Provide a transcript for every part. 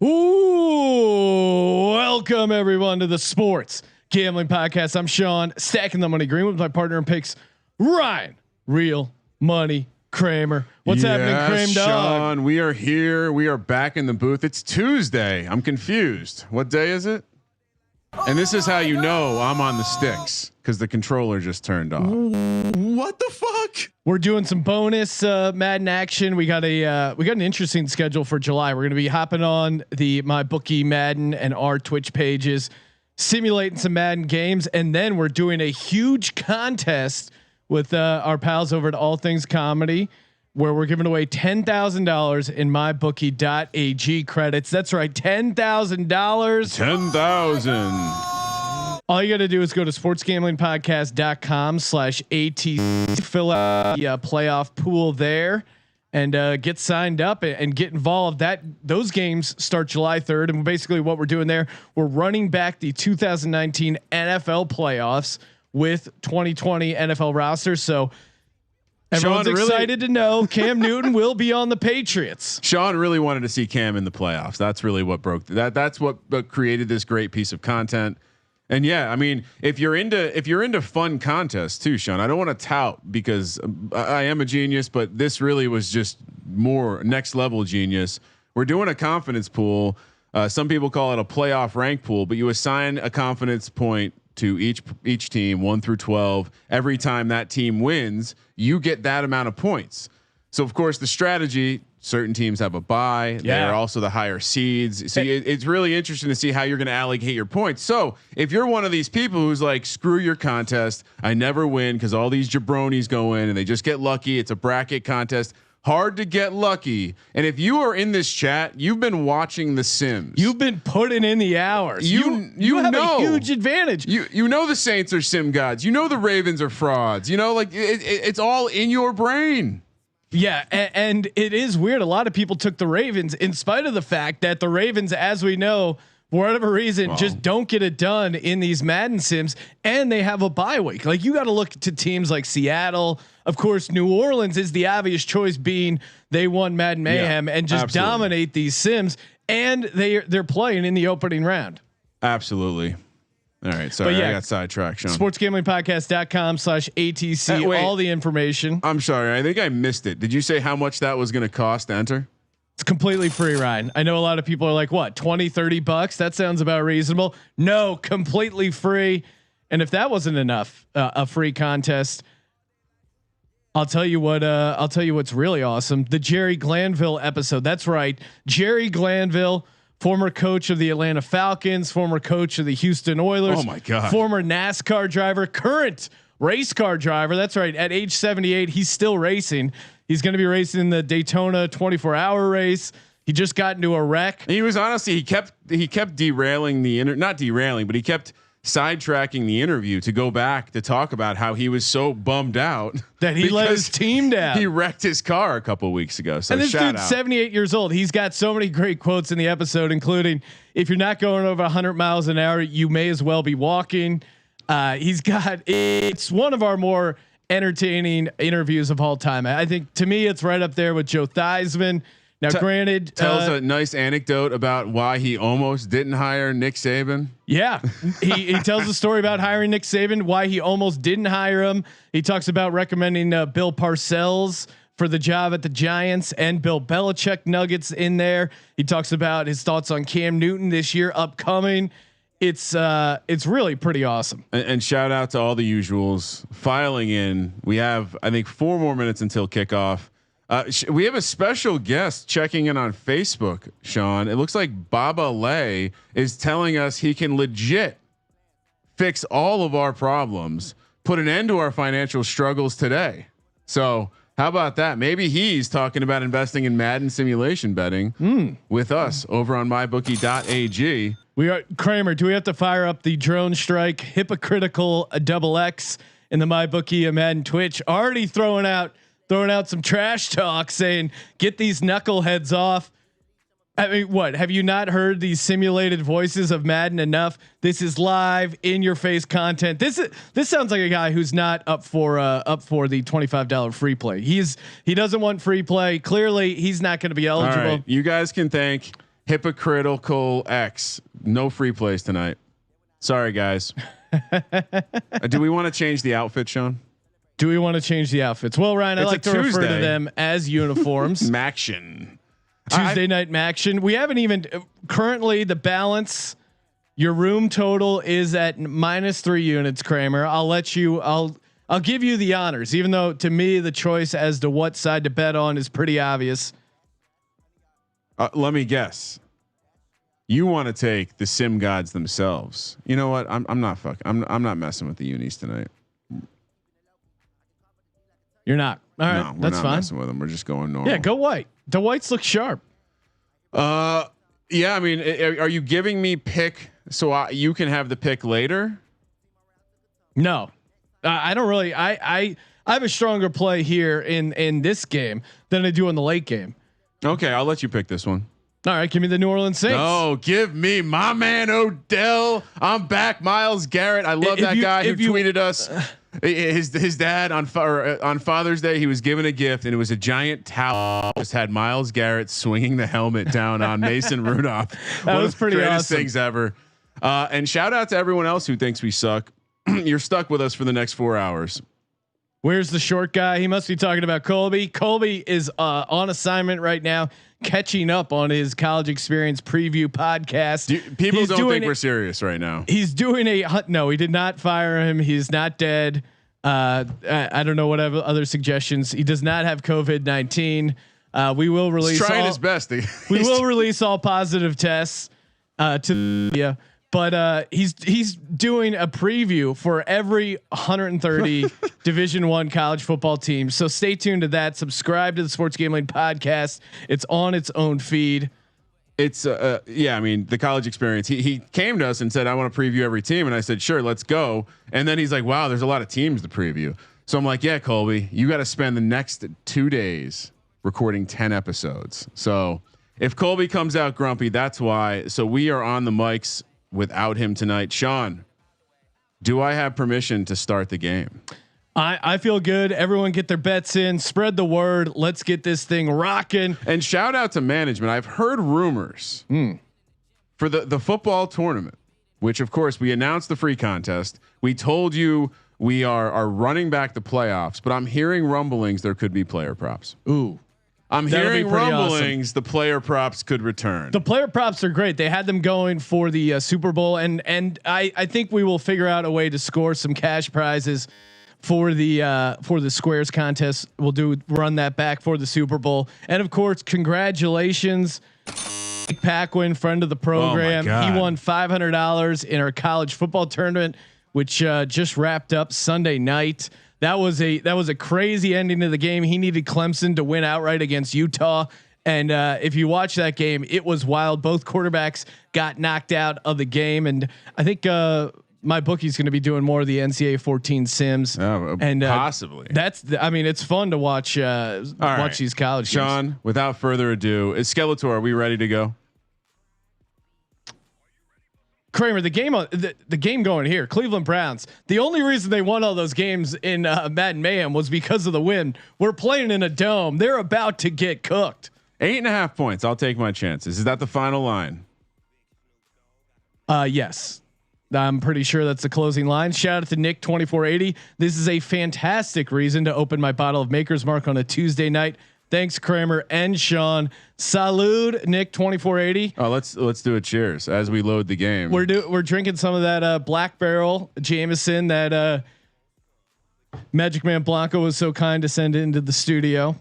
Ooh, welcome everyone to the Sports Gambling Podcast. I'm Sean, stacking the money green with my partner in picks, Ryan, Real Money Kramer. What's happening, Kramer dog? Sean, we are here. We are back in the booth. It's Tuesday. I'm confused. What day is it? And this is how you know I'm on the sticks because the controller just turned off. What the fuck? We're doing some bonus Madden action. We got an interesting schedule for July. We're going to be hopping on the MyBookie Madden and our Twitch pages, simulating some Madden games, and then we're doing a huge contest with our pals over at All Things Comedy, where we're giving away $10,000 in MyBookie.ag credits. That's right, $10,000. 10,000. All you got to do is go to sportsgamblingpodcast.com/ATC, fill out the playoff pool there, and get signed up and get involved. Those games start July 3rd, and basically what we're doing there, we're running back the 2019 NFL playoffs with 2020 NFL rosters. So everyone's excited to know Cam Newton will be on the Patriots. Sean really wanted to see Cam in the playoffs. That's really what broke that. That's what created this great piece of content. And yeah, I mean, if you're into fun contests too, Sean, I don't want to tout because I am a genius, but this really was just more next level genius. We're doing a confidence pool. Some people call it a playoff rank pool, but you assign a confidence point to each team 1 through 12. Every time that team wins, you get that amount of points. So of course the strategy, certain teams have a bye. Yeah. They are also the higher seeds. So it's really interesting to see how you're going to allocate your points. So if you're one of these people who's like, screw your contest, I never win because all these jabronis go in and they just get lucky. It's a bracket contest. Hard to get lucky. And if you are in this chat, you've been watching The Sims. You've been putting in the hours. You have a huge advantage. You know the Saints are sim gods. You know the Ravens are frauds. You know, like it's all in your brain. Yeah, and it is weird. A lot of people took the Ravens in spite of the fact that the Ravens, as we know, for whatever reason, just don't get it done in these Madden sims, and they have a bye week. Like you got to look to teams like Seattle. Of course, New Orleans is the obvious choice, being they won Madden Mayhem and just dominate these sims, and they're playing in the opening round. Absolutely. All right, sorry, I got sidetracked. Sean. Sportsgamblingpodcast.com/ATC. All the information. I'm sorry, I think I missed it. Did you say how much that was going to cost to enter? It's completely free, Ryan. I know a lot of people are like, what, $20-$30? That sounds about reasonable. No, completely free. And if that wasn't enough, a free contest, I'll tell you what. I'll tell you what's really awesome. The Jerry Glanville episode. That's right, Jerry Glanville, former coach of the Atlanta Falcons, former coach of the Houston Oilers. Oh my God. Former NASCAR driver, current race car driver. That's right. At age 78, he's still racing. He's going to be racing in the Daytona 24-hour race. He just got into a wreck. He was honestly, he kept derailing not derailing, but he kept sidetracking the interview to go back to talk about how he was so bummed out that he let his team down. He wrecked his car a couple of weeks ago. So and this dude's 78 years old. He's got so many great quotes in the episode, including, if you're not going over 100 miles an hour, you may as well be walking. It's one of our more entertaining interviews of all time. I think to me, it's right up there with Joe Theismann. Now, granted, tells a nice anecdote about why he almost didn't hire Nick Saban. Yeah, he tells a story about hiring Nick Saban, why he almost didn't hire him. He talks about recommending Bill Parcells for the job at the Giants and Bill Belichick Nuggets in there. He talks about his thoughts on Cam Newton this year upcoming. It's really pretty awesome. And shout out to all the usuals filing in. We have, I think, 4 more minutes until kickoff. We have a special guest checking in on Facebook, Sean. It looks like Baba Lay is telling us he can legit fix all of our problems, put an end to our financial struggles today. So how about that? Maybe he's talking about investing in Madden simulation betting with us over on mybookie.ag. We are Kramer. Do we have to fire up the drone strike hypocritical XX in the MyBookie Madden Twitch? Already throwing out some trash talk saying, get these knuckleheads off. I mean, what, have you not heard these simulated voices of Madden enough? This is live in your face content. This sounds like a guy who's not up for the $25 free play. He doesn't want free play. Clearly he's not going to be eligible. All right, you guys can thank Hypocritical X. No free plays tonight. Sorry, guys. Do we want to change the outfit, Sean? Do we want to change the outfits? Well, Ryan, I like to refer to them as uniforms. Maction. Tuesday night Maction. We haven't even currently the balance. Your room total is at -3 units, Kramer. I'll give you the honors, even though to me the choice as to what side to bet on is pretty obvious. Let me guess. You want to take the sim gods themselves. You know what? I'm not messing with the unis tonight. You're not. All right, no, we're that's not fine. Messing with them. We're just going normal. Yeah, go white. The whites look sharp. Yeah. I mean, are you giving me pick so you can have the pick later? No, I don't really. I have a stronger play here in this game than I do in the late game. Okay, I'll let you pick this one. All right, give me the New Orleans Saints. No, give me my man Odell. I'm back, Myles Garrett. I love that guy who tweeted us. His dad on Father's Day, he was given a gift and it was a giant towel. Just had Myles Garrett swinging the helmet down on Mason Rudolph. That was pretty greatest awesome. things ever. And shout out to everyone else who thinks we suck. You're stuck with us for the next 4 hours. Where's the short guy? He must be talking about Colby. Colby is on assignment right now, catching up on his college experience preview podcast. People don't think we're serious right now. He's doing no, he did not fire him. He's not dead. I don't know what other suggestions. He does not have COVID-19. We will release. He's trying his best. We will release all positive tests to the but he's doing a preview for every 130 Division I college football teams. So stay tuned to that. Subscribe to the Sports Gambling Podcast. It's on its own feed. It's yeah. I mean, the college experience. He came to us and said, "I want to preview every team," and I said, "Sure, let's go." And then he's like, "Wow, there's a lot of teams to preview." So I'm like, "Yeah, Colby, you got to spend the next 2 days recording 10 episodes." So if Colby comes out grumpy, that's why. So we are on the mics without him tonight. Sean, do I have permission to start the game? I feel good. Everyone get their bets in, spread the word. Let's get this thing rocking. And shout out to management. I've heard rumors for the football tournament, which of course we announced the free contest. We told you we are running back the playoffs, but I'm hearing rumblings there could be player props. Ooh. I'm hearing rumblings the player props could return. The player props are great. They had them going for the Super Bowl, and I think we will figure out a way to score some cash prizes for the squares contest. We'll run that back for the Super Bowl, and of course, congratulations, Paquin, friend of the program. He won $500 in our college football tournament, which just wrapped up Sunday night. That was a crazy ending to the game. He needed Clemson to win outright against Utah. And if you watch that game, it was wild. Both quarterbacks got knocked out of the game. And I think my bookie's going to be doing more of the NCAA 14 sims. And possibly it's fun to watch, watch these college Sean, games. Without further ado, is Skeletor, are we ready to go? Kramer, the game going here, Cleveland Browns. The only reason they won all those games in Madden Mayhem was because of the win. We're playing in a dome. They're about to get cooked. 8.5 points. I'll take my chances. Is that the final line? Yes. I'm pretty sure that's the closing line. Shout out to Nick 2480. This is a fantastic reason to open my bottle of Maker's Mark on a Tuesday night. Thanks, Kramer and Sean. Salud, Nick 2480. Oh, let's do a cheers as we load the game. We're drinking some of that Black Barrel Jameson that Magic Man Blanco was so kind to send into the studio,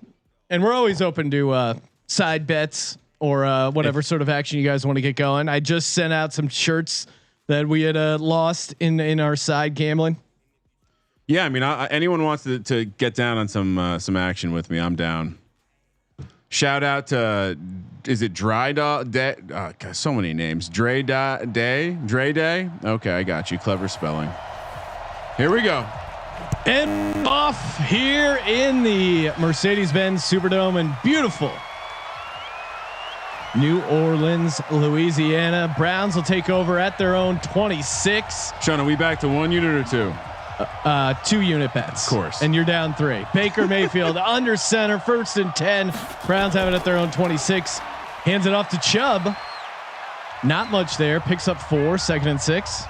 and we're always open to side bets or whatever sort of action you guys want to get going. I just sent out some shirts that we had lost in our side gambling. Yeah, I mean, anyone wants to get down on some action with me, I'm down. Shout out to, is it Dry Day? God, so many names. Dre Day. Okay, I got you. Clever spelling. Here we go. And off here in the Mercedes-Benz Superdome in beautiful New Orleans, Louisiana. Browns will take over at their own 26. Sean, are we back to 1 unit or 2? 2 unit bets, of course, and you're down 3. Baker Mayfield under center, 1st and 10. Browns have it at their own 26. Hands it off to Chubb. Not much there. Picks up 4, 2nd and 6.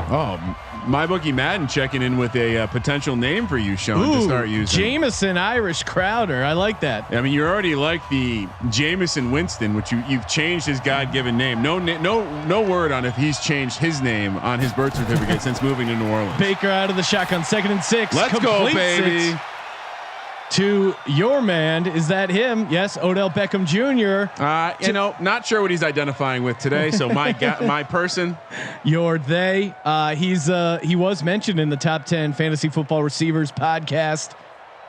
Oh, my bookie Madden checking in with a potential name for you, Sean, to start using. Jameson Irish Crowder. I like that. I mean, you already like the Jameson Winston, which you've changed his God-given name. No word on if he's changed his name on his birth certificate since moving to New Orleans. Baker out of the shotgun, 2nd and 6. Let's go, baby. It to your man. Is that him? Yes. Odell Beckham Jr. Not sure what he's identifying with today. So my person, your they, he was mentioned in the top 10 fantasy football receivers podcast.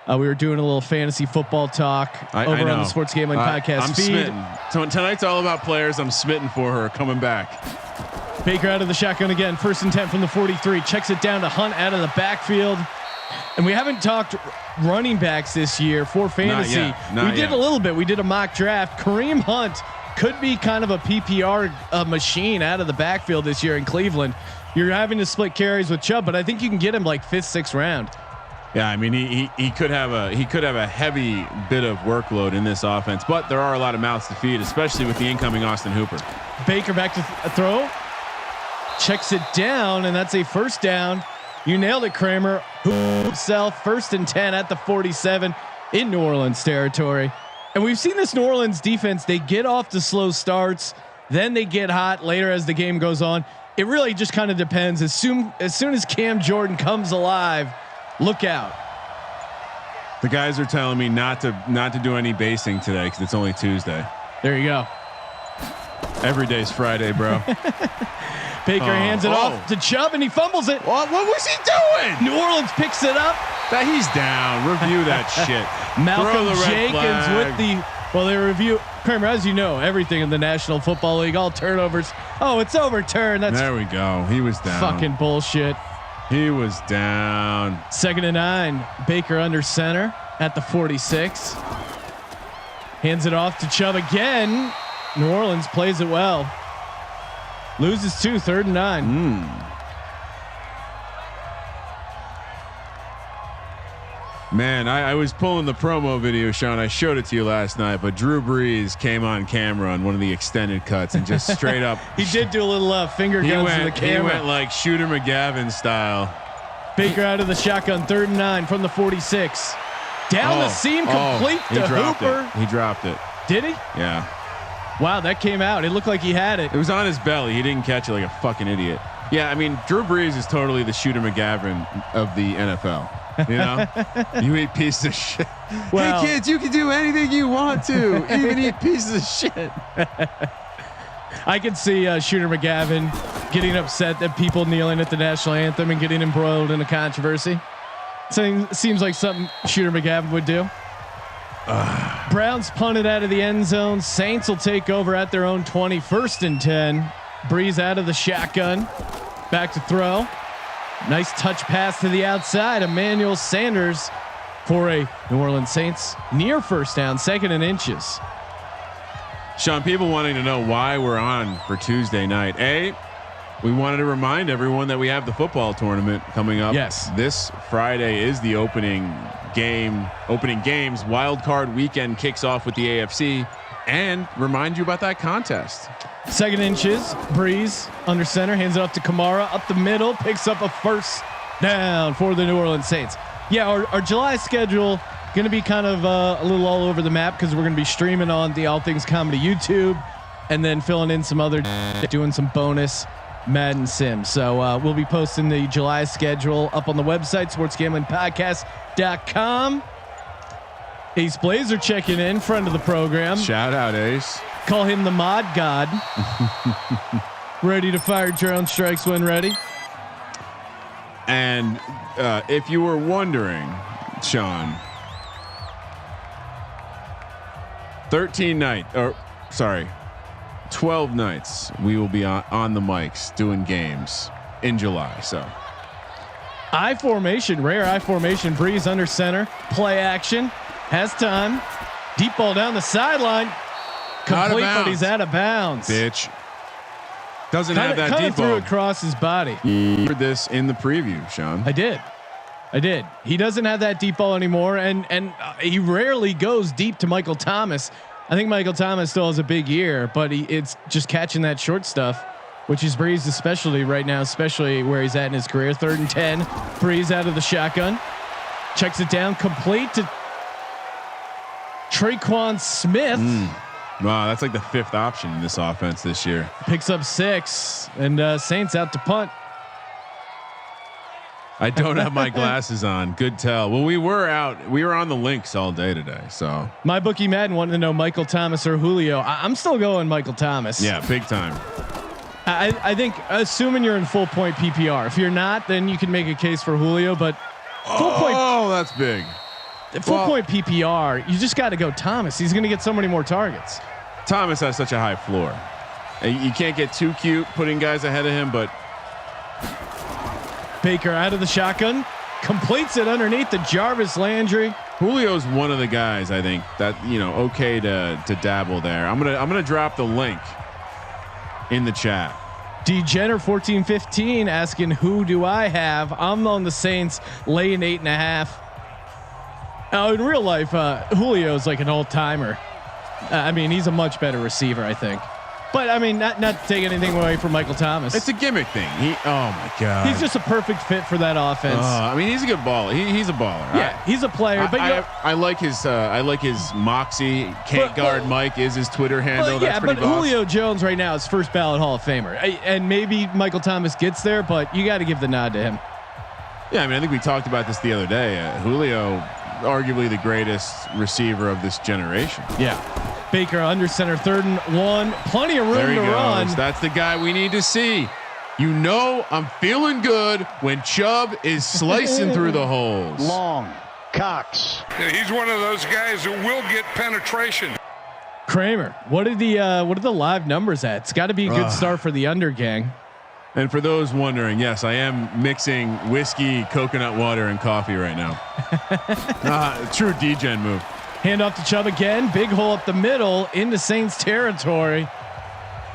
We were doing a little fantasy football talk over on the Sports Gambling Podcast I'm feed. Smitten. Tonight's all about players. I'm smitten for her coming back. Baker out of the shotgun again. 1st and 10 from the 43. Checks it down to Hunt out of the backfield. And we haven't talked running backs this year for fantasy. Not we did a little bit. We did a mock draft. Kareem Hunt could be kind of a PPR machine out of the backfield this year in Cleveland. You're having to split carries with Chubb, but I think you can get him like 5th, 6th round. Yeah, I mean he could have a heavy bit of workload in this offense, but there are a lot of mouths to feed, especially with the incoming Austin Hooper. Baker back to throw, checks it down, and that's a 1st down. You nailed it, Kramer. Himself, 1st and 10 at the 47 in New Orleans territory. And we've seen this New Orleans defense. They get off to slow starts, then they get hot later as the game goes on. It really just kind of depends. As soon as Cam Jordan comes alive, look out. The guys are telling me not to do any basing today because it's only Tuesday. There you go. Every day's Friday, bro. Baker hands it off to Chubb and he fumbles it. What was he doing? New Orleans picks it up. That he's down. Review that shit. Malcolm Jenkins with they review Kramer, as you know, everything in the National Football League, all turnovers. Oh, it's overturned. There we go. He was down. Fucking bullshit. He was down. 2nd and 9. Baker under center at the 46. Hands it off to Chubb again. New Orleans plays it well. Loses 2, 3rd and 9. Man, I was pulling the promo video, Sean. I showed it to you last night, but Drew Brees came on camera on one of the extended cuts and just straight up. He did do a little finger guns to the camera. He went like Shooter McGavin style. Baker out of the shotgun, 3rd and 9 from the 46. Down the seam, complete to Hooper. He dropped it. Did he? Yeah. Wow, that came out. It looked like he had it. It was on his belly. He didn't catch it like a fucking idiot. Yeah, I mean, Drew Brees is totally the Shooter McGavin of the NFL. You know, you eat pieces of shit. Well, hey kids, you can do anything you want to, even eat pieces of shit. I could see Shooter McGavin getting upset that people kneeling at the national anthem and getting embroiled in a controversy. Seems like something Shooter McGavin would do. Browns punted out of the end zone. Saints will take over at their own 20, 1st and 10. Breeze out of the shotgun, back to throw. Nice touch pass to the outside. Emmanuel Sanders for a New Orleans Saints near 1st down, 2nd and inches. Sean, people wanting to know why we're on for Tuesday night. We wanted to remind everyone that we have the football tournament coming up. Yes. This Friday is the opening games. Wild card weekend kicks off with the AFC, and remind you about that contest. 2nd inches, Breeze under center, hands it off to Kamara up the middle, picks up a 1st down for the New Orleans Saints. Yeah, our July schedule going to be kind of a little all over the map because we're going to be streaming on the All Things Comedy YouTube, and then filling in some other, doing some bonus Madden Sims. So we'll be posting the July schedule up on the website, sportsgamblingpodcast.com. Ace Blazer checking in, friend of the program. Shout out, Ace. Call him the mod god. Ready to fire drone strikes when ready. And if you were wondering, Sean, 12 nights we will be on the mics doing games in July. So I formation, rare I formation. Breeze under center, play action, has time, deep ball down the sideline, complete, but he's out of bounds. Bitch doesn't have that deep ball. Threw across his body. You heard this in the preview, Sean. I did. He doesn't have that deep ball anymore, and he rarely goes deep to Michael Thomas. I think Michael Thomas still has a big year, but it's just catching that short stuff, which is Bree's specialty right now, especially where he's at in his career. 3rd and 10. Breeze out of the shotgun, checks it down, complete to Traquan Smith. Wow, that's like the 5th option in this offense this year. Picks up 6, and Saints out to punt. I don't have my glasses on. Good tell. Well, we were on the links all day today. So my bookie Madden wanted to know Michael Thomas or Julio. I'm still going Michael Thomas. Yeah, big time. I think assuming you're in full point PPR. If you're not, then you can make a case for Julio. But full point. Oh, that's big. Full point PPR. You just got to go Thomas. He's going to get so many more targets. Thomas has such a high floor. You can't get too cute putting guys ahead of him, but. Baker out of the shotgun, completes it underneath the Jarvis Landry. Julio's one of the guys I think that okay to dabble there. I'm gonna drop the link in the chat. Degener 1415 asking who do I have? I'm on the Saints laying 8.5. Now in real life, Julio is like an old timer. I mean, he's a much better receiver, I think. But I mean, not to take anything away from Michael Thomas. It's a gimmick thing. Oh my God. He's just a perfect fit for that offense. I mean, he's a good baller. He's a baller. Yeah, he's a player. But I like his moxie. Can't guard Mike is his Twitter handle. Yeah, but Julio Jones right now is first ballot Hall of Famer, and maybe Michael Thomas gets there, but you got to give the nod to him. Yeah, I mean, I think we talked about this the other day. Julio, arguably the greatest receiver of this generation. Yeah. Baker under center, 3rd and 1. Plenty of room to run. That's the guy we need to see. I'm feeling good when Chubb is slicing through the holes. Long, Cox. Yeah, he's one of those guys who will get penetration. Kramer, what are the live numbers at? It's got to be a good start for the under gang. And for those wondering, yes, I am mixing whiskey, coconut water, and coffee right now. True DGen move. Hand off to Chubb again. Big hole up the middle into Saints territory.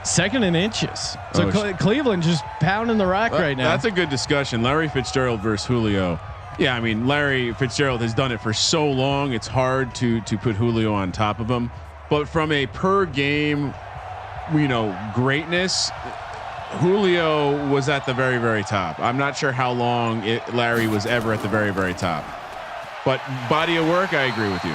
2nd and inches. So Cleveland just pounding the rock right now. That's a good discussion. Larry Fitzgerald versus Julio. Yeah, I mean, Larry Fitzgerald has done it for so long. It's hard to put Julio on top of him. But from a per game, greatness, Julio was at the very, very top. I'm not sure how long Larry was ever at the very, very top. But body of work, I agree with you.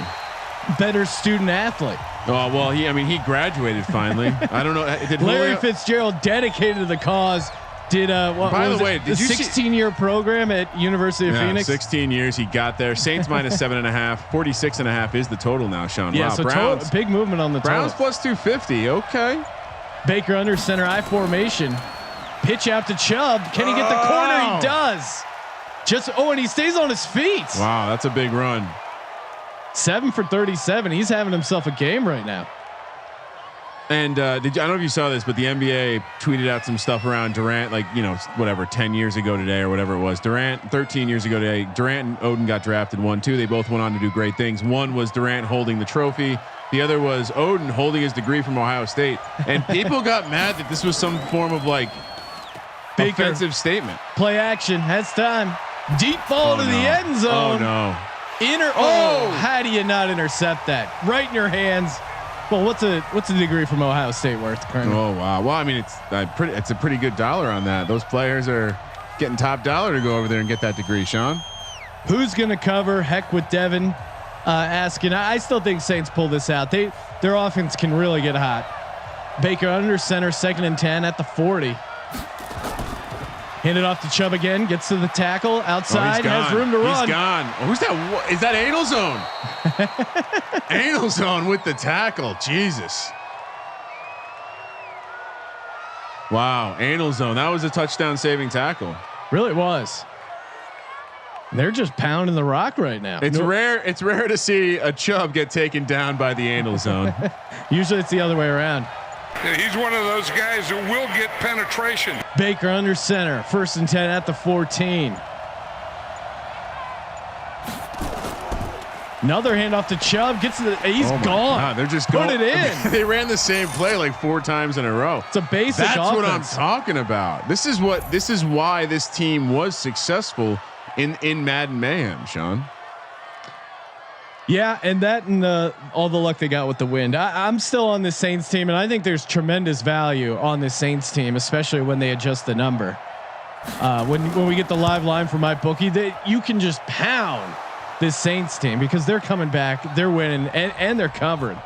Better student athlete. Oh well, he graduated finally. I don't know. Did Larry Fitzgerald dedicated to the cause? Did by the way, did you 16-year program at University of Phoenix? 16 years he got there. Saints minus 7.5. 46.5 is the total now, Sean. Yeah, wow, so Browns big movement on the Browns total. plus 250. Okay. Baker under center, I formation. Pitch out to Chubb. Can he get the corner? He does. And he stays on his feet. Wow, that's a big run. 7 for 37. He's having himself a game right now. And I don't know if you saw this, but the NBA tweeted out some stuff around Durant, 10 years ago today or whatever it was. Durant, 13 years ago today. Durant and Odin got drafted 1-2. They both went on to do great things. One was Durant holding the trophy. The other was Odin holding his degree from Ohio State. And people got mad that this was some form of Baker, offensive statement. Play action. Has time. Deep ball to the end zone. Oh no. How do you not intercept that? Right in your hands. Well, what's a degree from Ohio State worth currently? Oh wow. Well, I mean, it's a pretty good dollar on that. Those players are getting top dollar to go over there and get that degree, Sean. Who's going to cover? Heck with Devin asking. I still think Saints pull this out. Their offense can really get hot. Baker under center, 2nd and 10 at the 40. Hand it off to Chubb again. Gets to the tackle outside. Has room to run. He's gone. Oh, who's that? Is that Anal Zone? Anal Zone with the tackle. Jesus. Wow. Anal Zone. That was a touchdown saving tackle. Really was. They're just pounding the rock right now. It's rare. It's rare to see a Chubb get taken down by the Anal Zone. Usually it's the other way around. Yeah, he's one of those guys who will get penetration. Baker under center, 1st and 10 at the 14. Another handoff to Chubb. Gets to the. He's gone. God, they're just put going. it in. They ran the same play 4 times in a row. It's a basic. That's offense. what I'm talking about. This is why this team was successful in Madden Mayhem, Sean. Yeah, and all the luck they got with the wind. I'm still on the Saints team, and I think there's tremendous value on the Saints team, especially when they adjust the number. When we get the live line for my bookie, that you can just pound this Saints team because they're coming back, they're winning, and they're covering.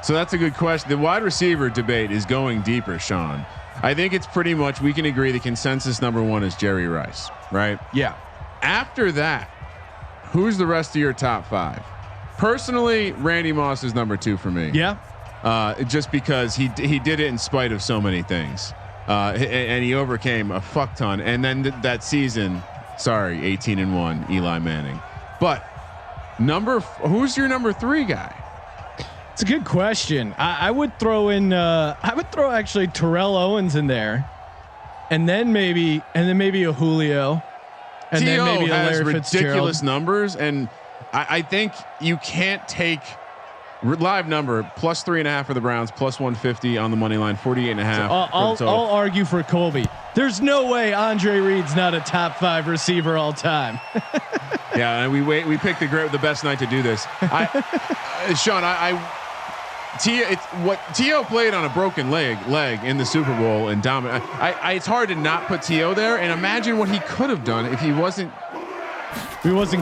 So that's a good question. The wide receiver debate is going deeper, Sean. I think it's pretty much we can agree the consensus number one is Jerry Rice, right? Yeah. After that, who's the rest of your top five? Personally, Randy Moss is number two for me. Yeah. Just because he did it in spite of so many things, and he overcame a fuck ton. And then that season, 18-1, Eli Manning. But who's your number three guy? It's a good question. I would throw actually Terrell Owens in there, and then maybe a Julio, and then maybe a Larry ridiculous Fitzgerald. numbers, and I think you can't take live number plus 3.5 for the Browns, plus 150 on the money line, 48.5. So I'll argue for Colby. There's no way Andre Reed's not a top 5 receiver all time. Yeah, and we picked the best night to do this. Sean, T.O. played on a broken leg in the Super Bowl and dominant. It's hard to not put T.O. there, and imagine what he could have done if he wasn't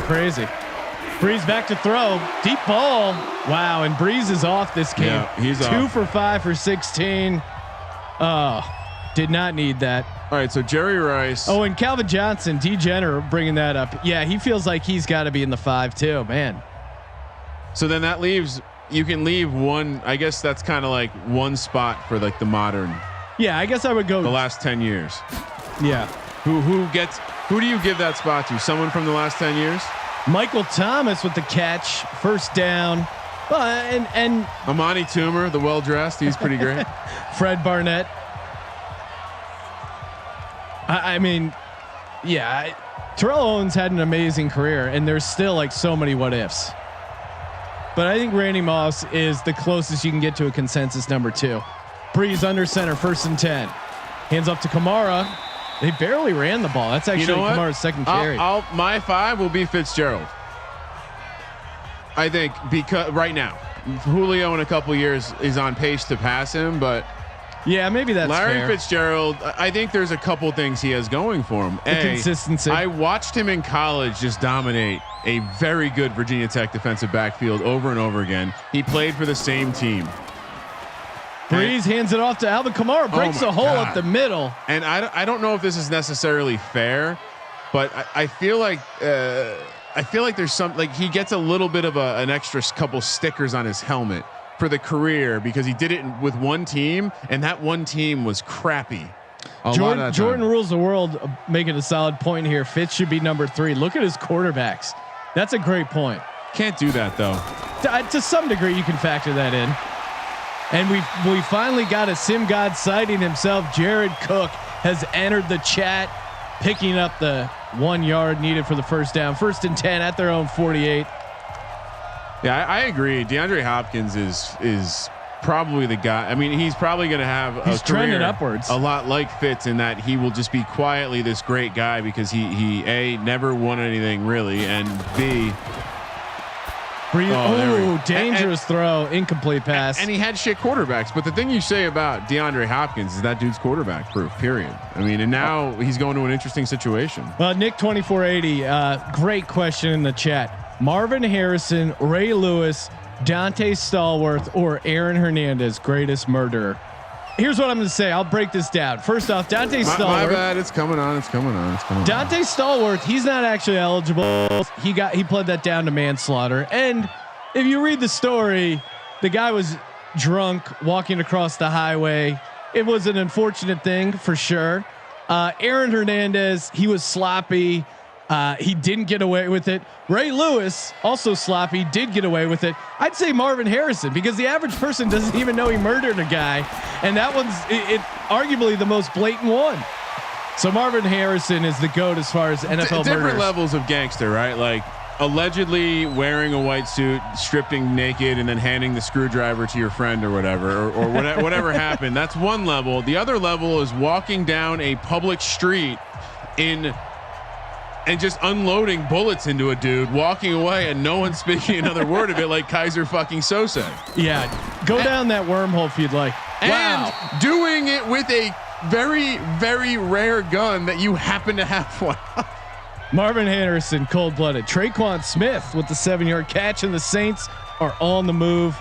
crazy. Breeze back to throw, deep ball. Wow, and Breeze is off this game. Yeah, he's 2 off. for 5 for 16. Oh, did not need that. All right, so Jerry Rice. Oh, and Calvin Johnson, D. Jenner bringing that up. Yeah, he feels like he's got to be in the 5 too, man. So then that leaves, you can leave one. I guess that's kind of like one spot for like the modern. Yeah, I guess I would go the last 10 years. Yeah. Who do you give that spot to? Someone from the last 10 years? Michael Thomas with the catch, first down. And Amani Toomer, the well-dressed, he's pretty great. Fred Barnett. I mean, yeah, Terrell Owens had an amazing career, and there's still like so many what ifs. But I think Randy Moss is the closest you can get to a consensus number 2. Breeze under center, 1st and 10. Hands up to Kamara. They barely ran the ball. That's actually Kamara's second carry. My 5 will be Fitzgerald. I think because right now, Julio in a couple years is on pace to pass him, but yeah, maybe that's Larry fair. Fitzgerald. I think there's a couple things he has going for him. Consistency. I watched him in college just dominate a very good Virginia Tech defensive backfield over and over again. He played for the same team. Breeze hands it off to Alvin Kamara, breaks a hole up the middle. And I don't know if this is necessarily fair, but I feel like there's some, like he gets a little bit of an extra couple stickers on his helmet for the career because he did it with one team, and that one team was crappy. Jordan rules the world, making a solid point here. Fitz should be number 3. Look at his quarterbacks. That's a great point. Can't do that though. To some degree, you can factor that in. And we finally got a sim god citing himself. Jared Cook has entered the chat, picking up the 1 yard needed for the first down. 1st and 10 at their own 48. Yeah, I agree. DeAndre Hopkins is probably the guy. I mean, he's probably going to have a trending career upwards, a lot like Fitz, in that he will just be quietly this great guy because he A, never won anything really, and B, dangerous throw, incomplete pass. And he had shit quarterbacks. But the thing you say about DeAndre Hopkins is that dude's quarterback proof, period. I mean, and now he's going to an interesting situation. Well, Nick 2480, great question in the chat. Marvin Harrison, Ray Lewis, Dante Stallworth, or Aaron Hernandez, greatest murderer? Here's what I'm going to say. I'll break this down. First off, Dante Stallworth. My bad. It's coming on. Dante Stallworth. He's not actually eligible. He pled that down to manslaughter. And if you read the story, the guy was drunk walking across the highway. It was an unfortunate thing for sure. Aaron Hernandez, he was sloppy. He didn't get away with it. Ray Lewis, also sloppy, did get away with it. I'd say Marvin Harrison, because the average person doesn't even know he murdered a guy, and that one's it arguably the most blatant one. So Marvin Harrison is the GOAT as far as NFL different murders. levels of gangster, right? Like allegedly wearing a white suit, stripping naked, and then handing the screwdriver to your friend or whatever, or whatever happened. That's one level. The other level is walking down a public street in and just unloading bullets into a dude, walking away, and no one speaking another word of it, like Kaiser fucking Sose. Yeah, go down that wormhole if you'd like. And doing it with a very, very rare gun that you happen to have one. Marvin Harrison, cold-blooded. Traquan Smith with the 7-yard catch, and the Saints are on the move.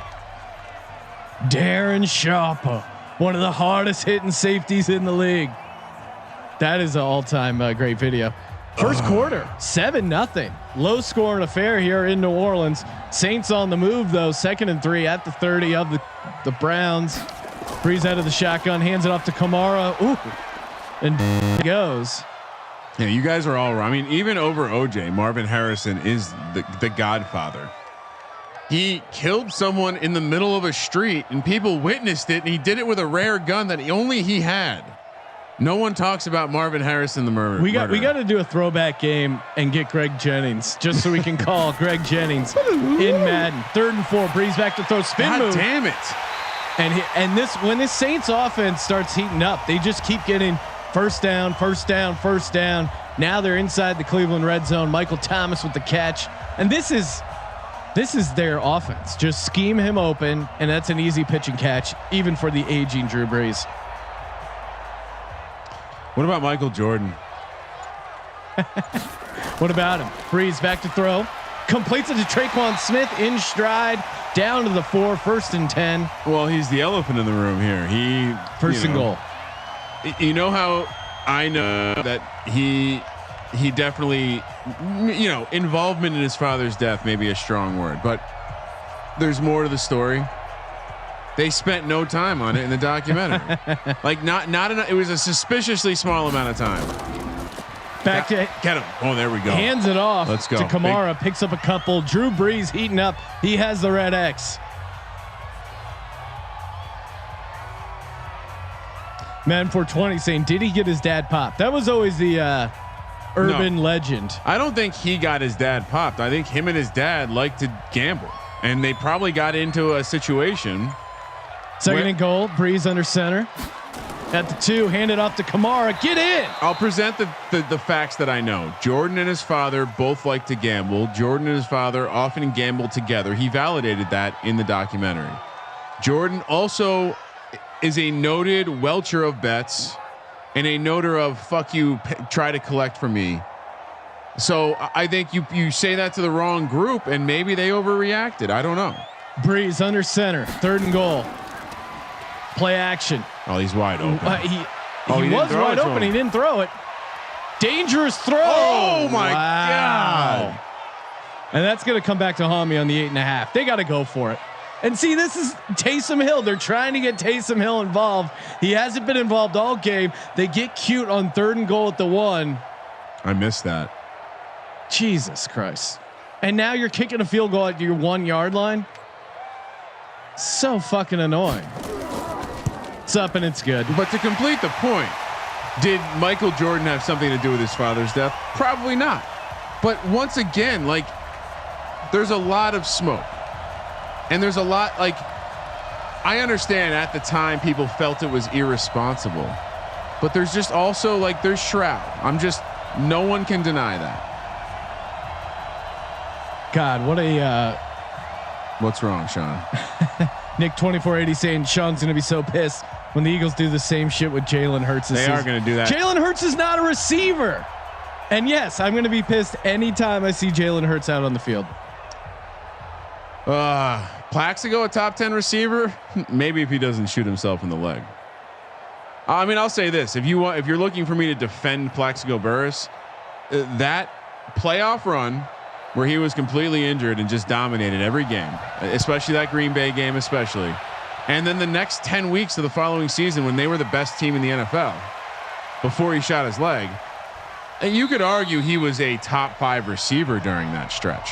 Darren Sharper, one of the hardest hitting safeties in the league. That is an all-time great video. First quarter, 7-0. Low scoring affair here in New Orleans. Saints on the move though. 2nd and 3 at the 30 of the Browns. Breeze out of the shotgun, hands it off to Kamara. Ooh, and goes. Yeah, you guys are all wrong. I mean, even over OJ, Marvin Harrison is the godfather. He killed someone in the middle of a street and people witnessed it, and he did it with a rare gun that only he had. No one talks about Marvin Harrison, the murderer. We got to do a throwback game and get Greg Jennings just so we can call Greg Jennings in Madden. 3rd and 4, Breeze back to throw, spin God move. Damn it. And this, when this Saints offense starts heating up, they just keep getting first down. Now they're inside the Cleveland red zone. Michael Thomas with the catch. And this is their offense. Just scheme him open. And that's an easy pitch and catch, even for the aging Drew Brees. What about Michael Jordan? What about him? Breeze back to throw. Completes it to Traquan Smith in stride. Down to the 4, 1st and 10. Well, he's the elephant in the room here. He First and goal. You know how I know that he definitely, involvement in his father's death may be a strong word, but there's more to the story. They spent no time on it in the documentary. Like not enough. It was a suspiciously small amount of time. Back to get him. Oh, there we go. Hands it off. Let's go. To Kamara. Picks up a couple. Drew Brees heating up. He has the red X. Man 420 saying, did he get his dad popped? That was always the urban legend. I don't think he got his dad popped. I think him and his dad like to gamble, and they probably got into a situation. 2nd and goal. Breeze under center. At the 2, handed off to Kamara. Get in. I'll present the facts that I know. Jordan and his father both like to gamble. Jordan and his father often gamble together. He validated that in the documentary. Jordan also is a noted welcher of bets and a noter of fuck you, try to collect from me. So I think you say that to the wrong group and maybe they overreacted. I don't know. Breeze under center. 3rd and goal. Play action. Oh, he's wide open. He was wide open. He didn't throw it. Dangerous throw. Oh my God. And that's going to come back to haunt me on the 8.5. They got to go for it. And see, this is Taysom Hill. They're trying to get Taysom Hill involved. He hasn't been involved all game. They get cute on 3rd and goal at the 1. I missed that. Jesus Christ. And now you're kicking a field goal at your 1-yard line. So fucking annoying. It's up and it's good. But to complete the point, did Michael Jordan have something to do with his father's death? Probably not. But once again, like there's a lot of smoke and there's a lot I understand at the time people felt it was irresponsible, but there's just also there's Shroud. No one can deny that. God, what a, what's wrong, Sean? Nick 2480 saying Sean's going to be so pissed when the Eagles do the same shit with Jalen Hurts. They are going to do that. Jalen Hurts is not a receiver. And yes, I'm going to be pissed anytime I see Jalen Hurts out on the field. Plaxico, a top 10 receiver? Maybe if he doesn't shoot himself in the leg. I mean, I'll say this: if you're looking for me to defend Plaxico Burress, that playoff run where he was completely injured and just dominated every game, especially that Green Bay game, especially. And then the next 10 weeks of the following season when they were the best team in the NFL before he shot his leg. And you could argue he was a top 5 receiver during that stretch.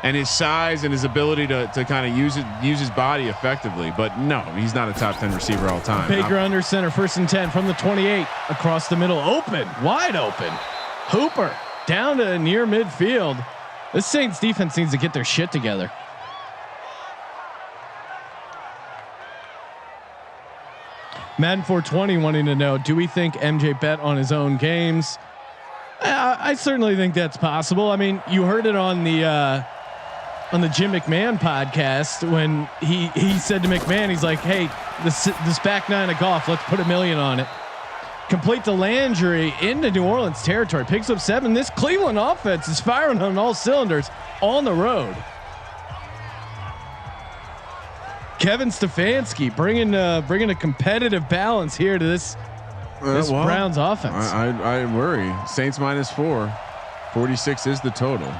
And his size and his ability to kind of use his body effectively. But no, he's not a top 10 receiver all time. Baker under center, 1st and 10 from the 28, across the middle, open, wide open. Hooper down to near midfield. This Saints defense needs to get their shit together. Madden 420 wanting to know, do we think MJ bet on his own games? I certainly think that's possible. I mean, you heard it on the Jim McMahon podcast when he said to McMahon, he's like, "Hey, this back nine of golf, let's put $1 million on it." Complete the Landry into New Orleans territory, picks up 7. This Cleveland offense is firing on all cylinders on the road. Kevin Stefanski bringing a competitive balance here to this Browns offense. I worry. Saints -4. 46 is the total.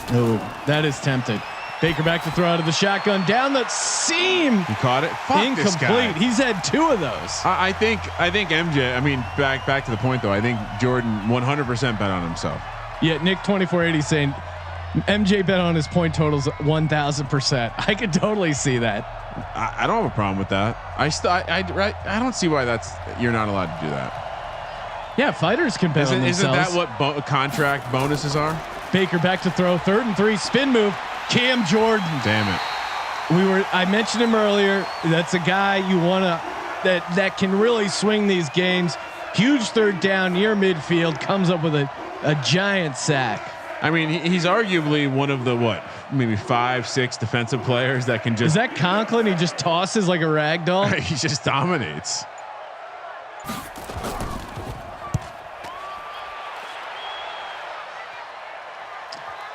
Oh, that is tempting. Baker back to throw out of the shotgun down the seam. He caught it. Fuck incomplete. This guy. He's had 2 of those. I think MJ. I mean, back to the point though. I think Jordan 100% bet on himself. Yeah, Nick 2480 saying MJ bet on his point totals 1,000%. I could totally see that. I don't have a problem with that. I don't see why you're not allowed to do that. Yeah, fighters can bet on themselves. Isn't that what contract bonuses are? Baker back to throw, 3rd and 3, spin move. Cam Jordan. Damn it. I mentioned him earlier. That's a guy you want to that can really swing these games. Huge 3rd down near midfield, comes up with a giant sack. I mean, he's arguably one of the maybe 5-6 defensive players that can just. Is that Conklin? He just tosses like a rag doll. He just dominates.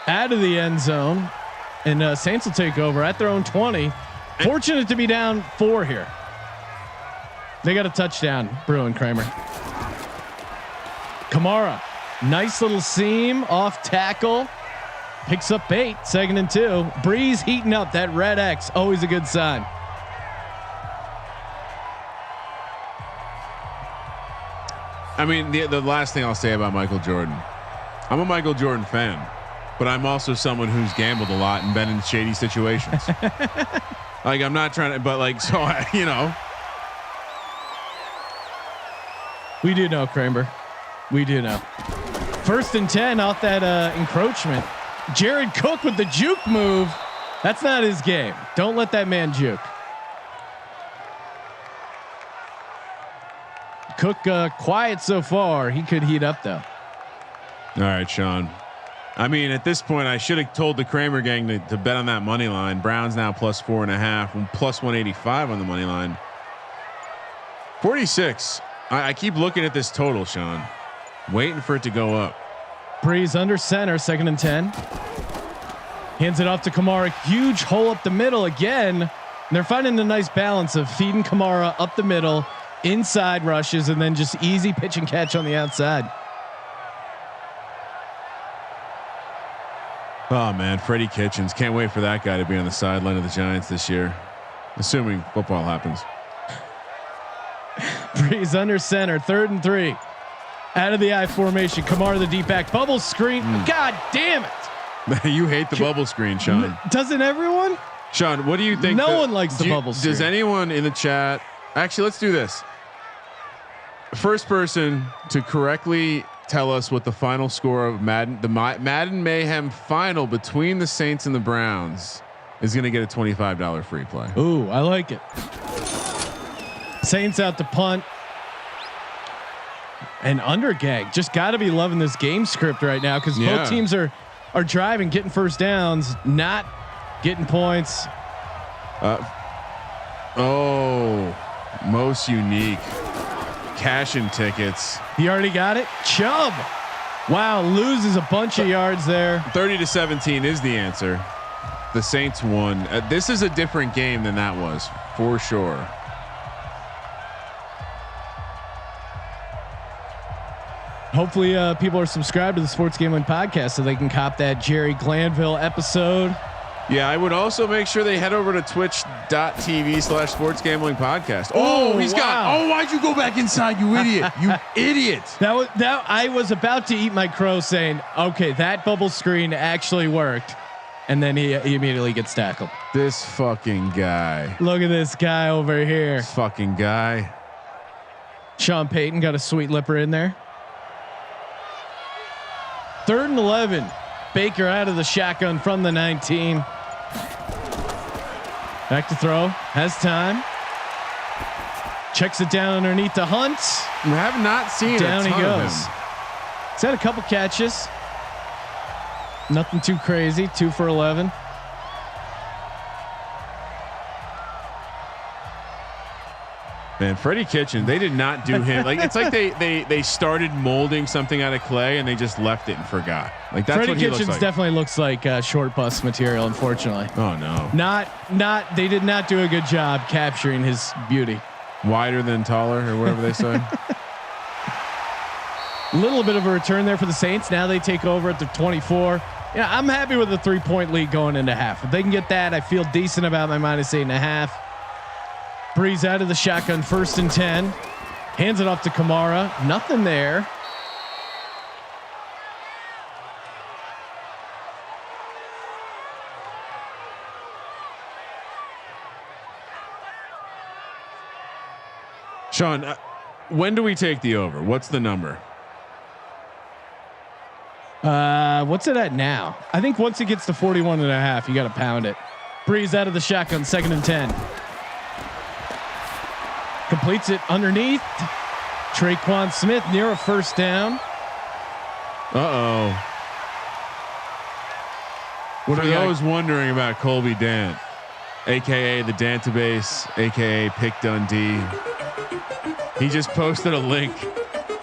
Out of the end zone, and Saints will take over at their own 20. Fortunate to be down 4 here. They got a touchdown, Bruin Kramer. Kamara, nice little seam off tackle, picks up 8, 2nd and 2. Breeze heating up that red X, always a good sign. I mean, the last thing I'll say about Michael Jordan, I'm a Michael Jordan fan, but I'm also someone who's gambled a lot and been in shady situations. Like I'm not trying to, but like, so you know, we do know Kramer. We do know. 1st and 10 off that encroachment. Jared Cook with the juke move. That's not his game. Don't let that man juke. Cook quiet so far. He could heat up though. All right, Sean. I mean, at this point, I should have told the Kramer gang to bet on that money line. Browns now +4.5 and +185 on the money line. 46. I keep looking at this total, Sean, waiting for it to go up. Breeze under center, 2nd and 10. Hands it off to Kamara. Huge hole up the middle again. And they're finding a nice balance of feeding Kamara up the middle, inside rushes, and then just easy pitch and catch on the outside. Oh man, Freddie Kitchens. Can't wait for that guy to be on the sideline of the Giants this year, assuming football happens. Breeze under center, 3rd and 3. Out of the I formation, Kamara the deep back, bubble screen. God damn it! You hate the bubble screen, Sean. Doesn't everyone? Sean, what do you think? No one likes the bubble screen. Does anyone in the chat? Actually, let's do this. First person to correctly tell us what the final score of Madden Mayhem final between the Saints and the Browns is going to get a $25 free play. Ooh, I like it. Saints out to punt. And under gag. Just got to be loving this game script right now because both teams are driving, getting 1st downs, not getting points. Most unique. Cashing tickets. He already got it. Chubb. Wow. Loses a bunch of yards there. 30-17 is the answer. The Saints won. This is a different game than that was for sure. Hopefully people are subscribed to the Sports Gambling Podcast so they can cop that Jerry Glanville episode. Yeah, I would also make sure they head over to twitch.tv/sports gambling podcast. Oh, he's got. Oh, why'd you go back inside, you idiot? You idiot. That I was about to eat my crow saying, okay, that bubble screen actually worked. And then he immediately gets tackled. This fucking guy. Look at this guy over here. This fucking guy. Sean Payton got a sweet lipper in there. 3rd and 11. Baker out of the shotgun from the 19. Back to throw. Has time. Checks it down underneath the Hunt. I have not seen down a ton he goes. Of him. He's had a couple catches. Nothing too crazy. 2 for 11. Man, Freddie Kitchen, they did not do him. Like, it's like they started molding something out of clay and they just left it and forgot. Like, that's Freddie what he Kitchens looks like. definitely looks like short bus material, unfortunately. Oh no. Not they did not do a good job capturing his beauty. Wider than taller or whatever they say. Little bit of a return there for the Saints. Now they take over at the 24. Yeah, I'm happy with the 3-point lead going into half. If they can get that, I feel decent about my -8.5. Breeze out of the shotgun, 1st and 10. Hands it off to Kamara. Nothing there. Sean, when do we take the over? What's the number? What's it at now? I think once it gets to 41.5, you got to pound it. Breeze out of the shotgun, 2nd and 10. Completes it underneath. Traquan Smith near a 1st down. For those wondering about Colby Dant, AKA the Dantabase, AKA Pick Dundee, he just posted a link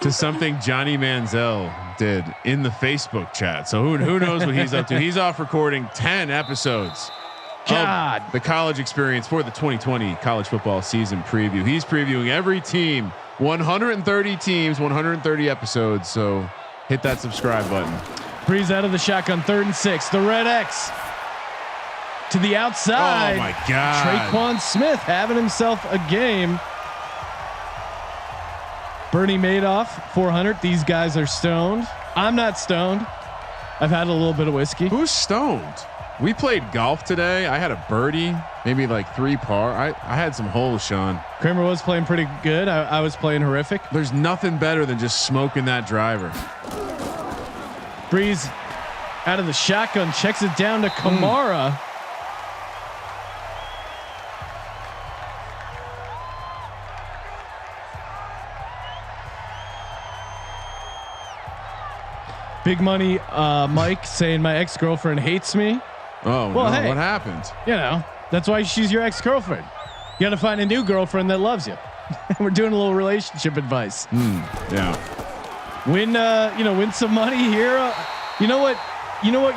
to something Johnny Manziel did in the Facebook chat. So who knows what he's up to? He's off recording 10 episodes. God, the college experience for the 2020 college football season preview. He's previewing every team, 130 teams, 130 episodes. So hit that subscribe button. Breeze out of the shotgun, 3rd and 6. The Red X to the outside. Oh my God. Traquan Smith having himself a game. Bernie Madoff, 400. These guys are stoned. I'm not stoned. I've had a little bit of whiskey. Who's stoned? We played golf today. I had a birdie, maybe like 3 par. I had some holes, Sean. Kramer was playing pretty good. I was playing horrific. There's nothing better than just smoking that driver. Breeze out of the shotgun, checks it down to Kamara. Big money, Mike saying my ex-girlfriend hates me. Oh, well, no, hey, what happened? You know, that's why she's your ex-girlfriend. You got to find a new girlfriend that loves you. We're doing a little relationship advice. Yeah. Win some money here. You know what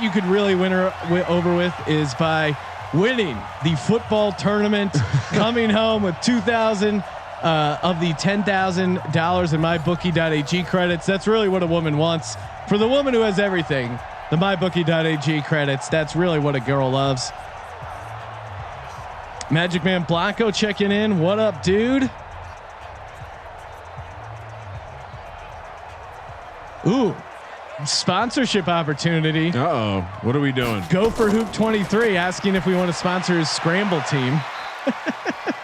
you could really win her over with is by winning the football tournament, coming home with 2,000 of the $10,000 in mybookie.ag credits. That's really what a woman wants. For the woman who has everything, the mybookie.ag credits, that's really what a girl loves. Magic Man Blanco checking in. What up, dude? Ooh, sponsorship opportunity. Uh-oh. What are we doing? Go for Hoop 23 asking if we want to sponsor his scramble team.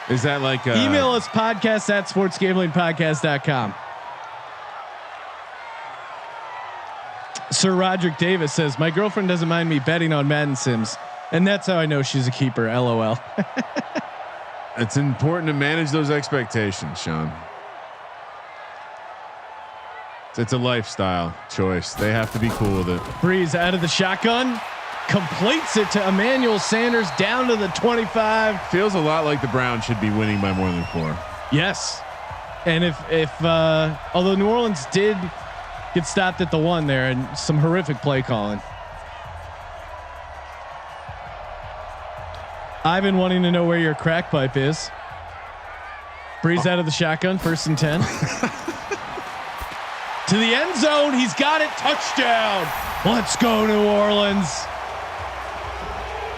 Is that like email us podcast@sportsgamblingpodcast.com. Sir Roderick Davis says my girlfriend doesn't mind me betting on Madden Sims, and that's how I know she's a keeper. LOL. It's important to manage those expectations, Sean. It's a lifestyle choice. They have to be cool with it. Breeze out of the shotgun, completes it to Emmanuel Sanders down to the 25. Feels a lot like the Browns should be winning by more than 4. Yes, and if although New Orleans did get stopped at the 1 there and some horrific play calling. Ivan wanting to know where your crack pipe is. Breeze out of the shotgun, 1st and 10. To the end zone. He's got it. Touchdown. Let's go, New Orleans.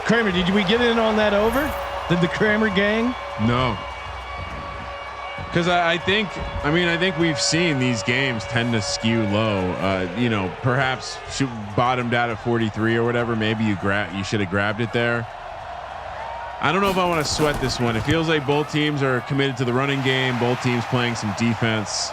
Kramer, did we get in on that over? Did the Kramer gang? No. Because I think we've seen these games tend to skew low. Perhaps bottomed out at 43 or whatever. Maybe you should have grabbed it there. I don't know if I want to sweat this one. It feels like both teams are committed to the running game. Both teams playing some defense.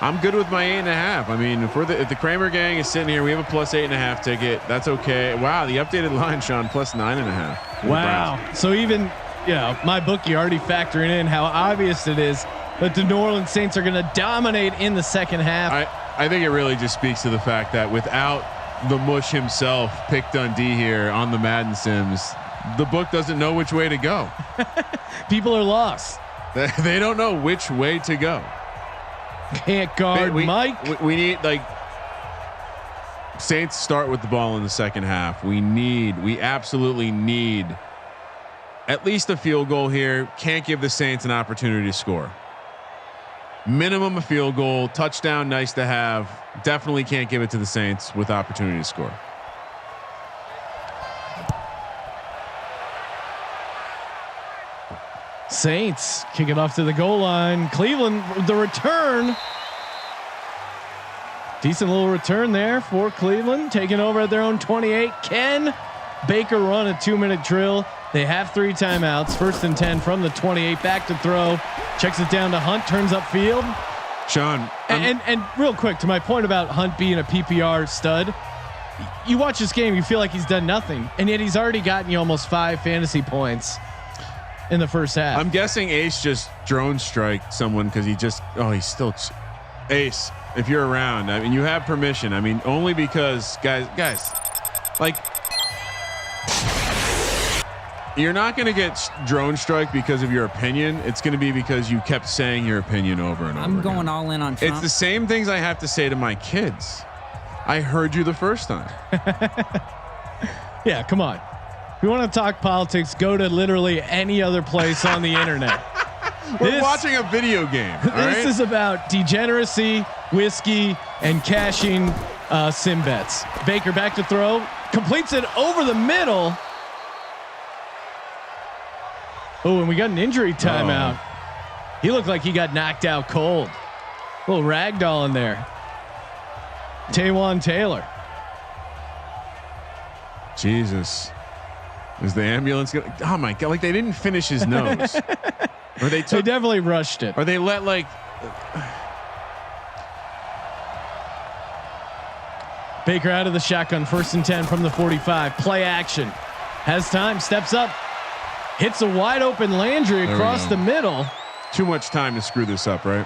I'm good with my 8.5. I mean, if the Kramer gang is sitting here, we have a plus 8.5 ticket. That's okay. Wow, the updated line, Sean, plus 9.5. Wow. So even my bookie already factoring in how obvious it is that the New Orleans Saints are going to dominate in the second half. I think it really just speaks to the fact that without the mush himself, Pick Dundee here on the Madden Sims, the book doesn't know which way to go. People are lost. They don't know which way to go. Can't guard Mike. We need like Saints start with the ball in the second half. We absolutely need at least a field goal here. Can't give the Saints an opportunity to score. Minimum a field goal, touchdown, nice to have. Definitely can't give it to the Saints with opportunity to score. Saints kick it off to the goal line. Cleveland, the return. Decent little return there for Cleveland, taking over at their own 28. Can Baker run a 2-minute drill? They have 3 timeouts. 1st and 10 from the 28. Back to throw. Checks it down to Hunt. Turns upfield. Sean, and real quick to my point about Hunt being a PPR stud. You watch this game, you feel like he's done nothing, and yet he's already gotten you almost 5 fantasy points in the first half. I'm guessing Ace just drone strike someone because he's still Ace. If you're around, I mean, you have permission. I mean, only because guys, like, you're not going to get drone strike because of your opinion. It's going to be because you kept saying your opinion over and over. I'm going all in on Trump. It's the same things I have to say to my kids. I heard you the first time. Yeah, come on. If you want to talk politics, go to literally any other place on the internet. We're watching a video game. This is about degeneracy, whiskey, and cashing sim bets. Baker back to throw, completes it over the middle. Oh, and we got an injury timeout. He looked like he got knocked out cold. A little ragdoll in there. Taywan Taylor. Jesus. Is the ambulance gonna? Oh my God! Like they didn't finish his nose. Or they definitely rushed it. Or they let like. Baker out of the shotgun. 1st and 10 from the 45. Play action. Has time. Steps up. Hits a wide open Landry across the middle. Too much time to screw this up, right?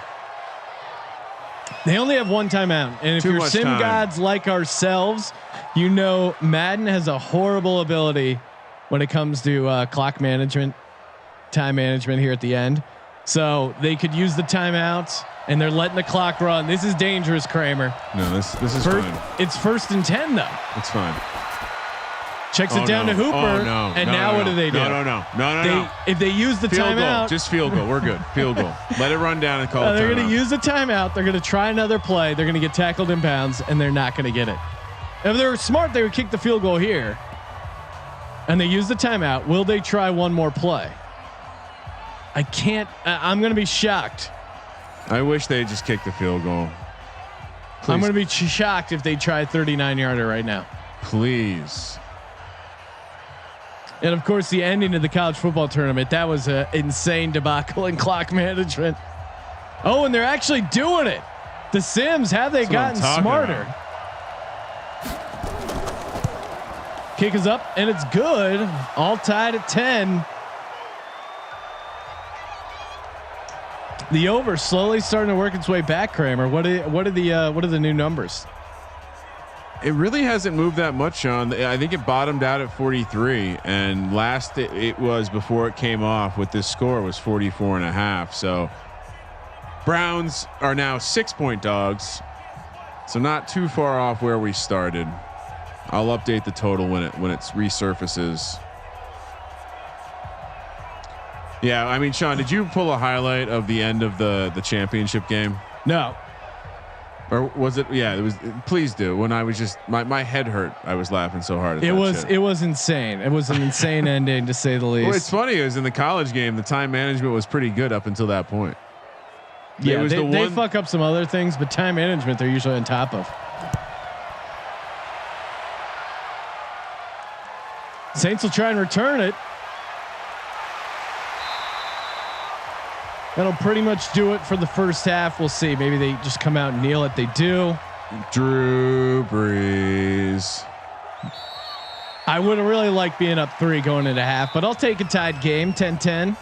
They only have 1 timeout. And if you're sim gods like ourselves, you know Madden has a horrible ability when it comes to clock management, time management here at the end. So they could use the timeouts and they're letting the clock run. This is dangerous, Kramer. No, this is fine. It's 1st and 10 though. It's fine. Checks it down to Hooper. And now what do they do? No. If they use the timeout, just field goal. We're good. Field goal. Let it run down and call it. They're going to use the timeout. They're going to try another play. They're going to get tackled in bounds and they're not going to get it. If they were smart, they would kick the field goal here. And they use the timeout. Will they try one more play? I can't. I'm going to be shocked. I wish they just kicked the field goal. Please. I'm going to be shocked if they try 39-yarder right now. Please. And of course, the ending of the college football tournament, that was an insane debacle in clock management. Oh, and they're actually doing it. The Sims, have they gotten smarter? Kick is up and it's good. All tied at 10. The over slowly starting to work its way back. Kramer, what are the new numbers? It really hasn't moved that much, Sean. I think it bottomed out at 43, and last it was before it came off with this score was 44.5. So Browns are now 6-point dogs, so not too far off where we started. I'll update the total when it resurfaces. Yeah, I mean, Sean, did you pull a highlight of the end of the championship game? No. Or was it? Yeah, it was. Please do. When I was just my head hurt. I was laughing so hard. It was insane. It was an insane ending to say the least. Well, it's funny. It was in the college game. The time management was pretty good up until that point. Yeah, they fuck up some other things, but time management they're usually on top of. Saints will try and return it. That'll pretty much do it for the first half. We'll see. Maybe they just come out and kneel it. They do. Drew Brees. I would have really liked being up 3 going into half, but I'll take a tied game, 10-10.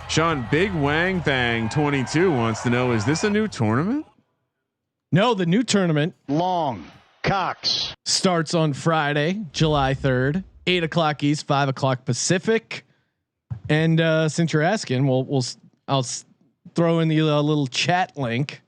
Sean, Big Wang Thang 22 wants to know: is this a new tournament? No, the new tournament Long. Cox. starts on Friday, July 3rd, 8:00 East, 5:00 Pacific. And since you're asking, I'll throw in the little chat link.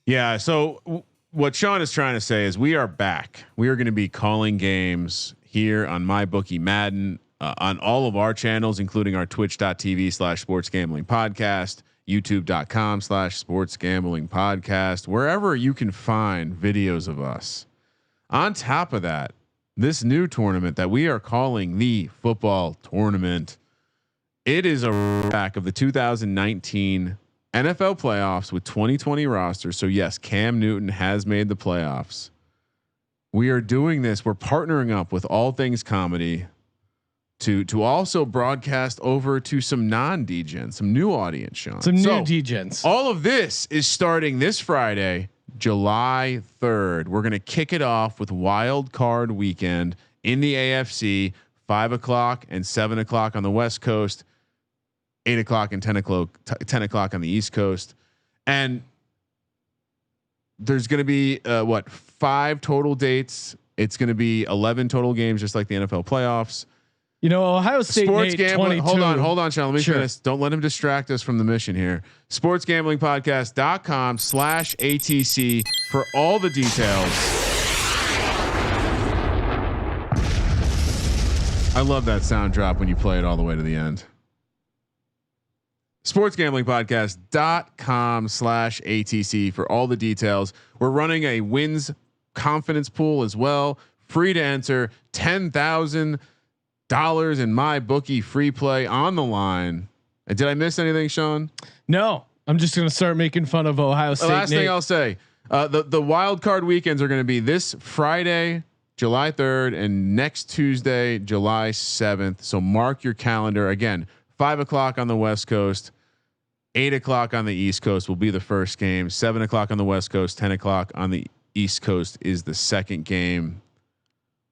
Yeah. So what Sean is trying to say is we are back. We are going to be calling games here on MyBookie Madden on all of our channels, including our twitch.tv/sports gambling podcast, youtube.com/sports gambling podcast, wherever you can find videos of us. On top of that, this new tournament that we are calling the football tournament, it is a back of the 2019 NFL playoffs with 2020 rosters. So yes, Cam Newton has made the playoffs. We are doing this. We're partnering up with All Things Comedy to also broadcast over to some non-degens, some new audience, Sean. Some new degens. All of this is starting this Friday, July 3rd. We're going to kick it off with Wild Card Weekend in the AFC, 5:00 and 7:00 on the West Coast, 8:00 and 10:00 on the East Coast. And there's going to be 5 total dates. It's going to be 11 total games, just like the NFL playoffs. You know, Ohio State Sports Nate, gambling. 22. Hold on, Sean. Let me finish. Don't let him distract us from the mission here. sportsgamblingpodcast.com/ATC for all the details. I love that sound drop when you play it all the way to the end. sportsgamblingpodcast.com/ATC for all the details. We're running a wins confidence pool as well. Free to enter. $10,000 in MyBookie free play on the line. And did I miss anything, Sean? No, I'm just going to start making fun of Ohio State. The last thing I'll say, the wild card weekends are going to be this Friday, July 3rd, and next Tuesday, July 7th. So mark your calendar. Again, 5:00 on the West Coast, 8:00 on the East Coast will be the first game. 7:00 on the West Coast, 10:00 on the East Coast is the second game.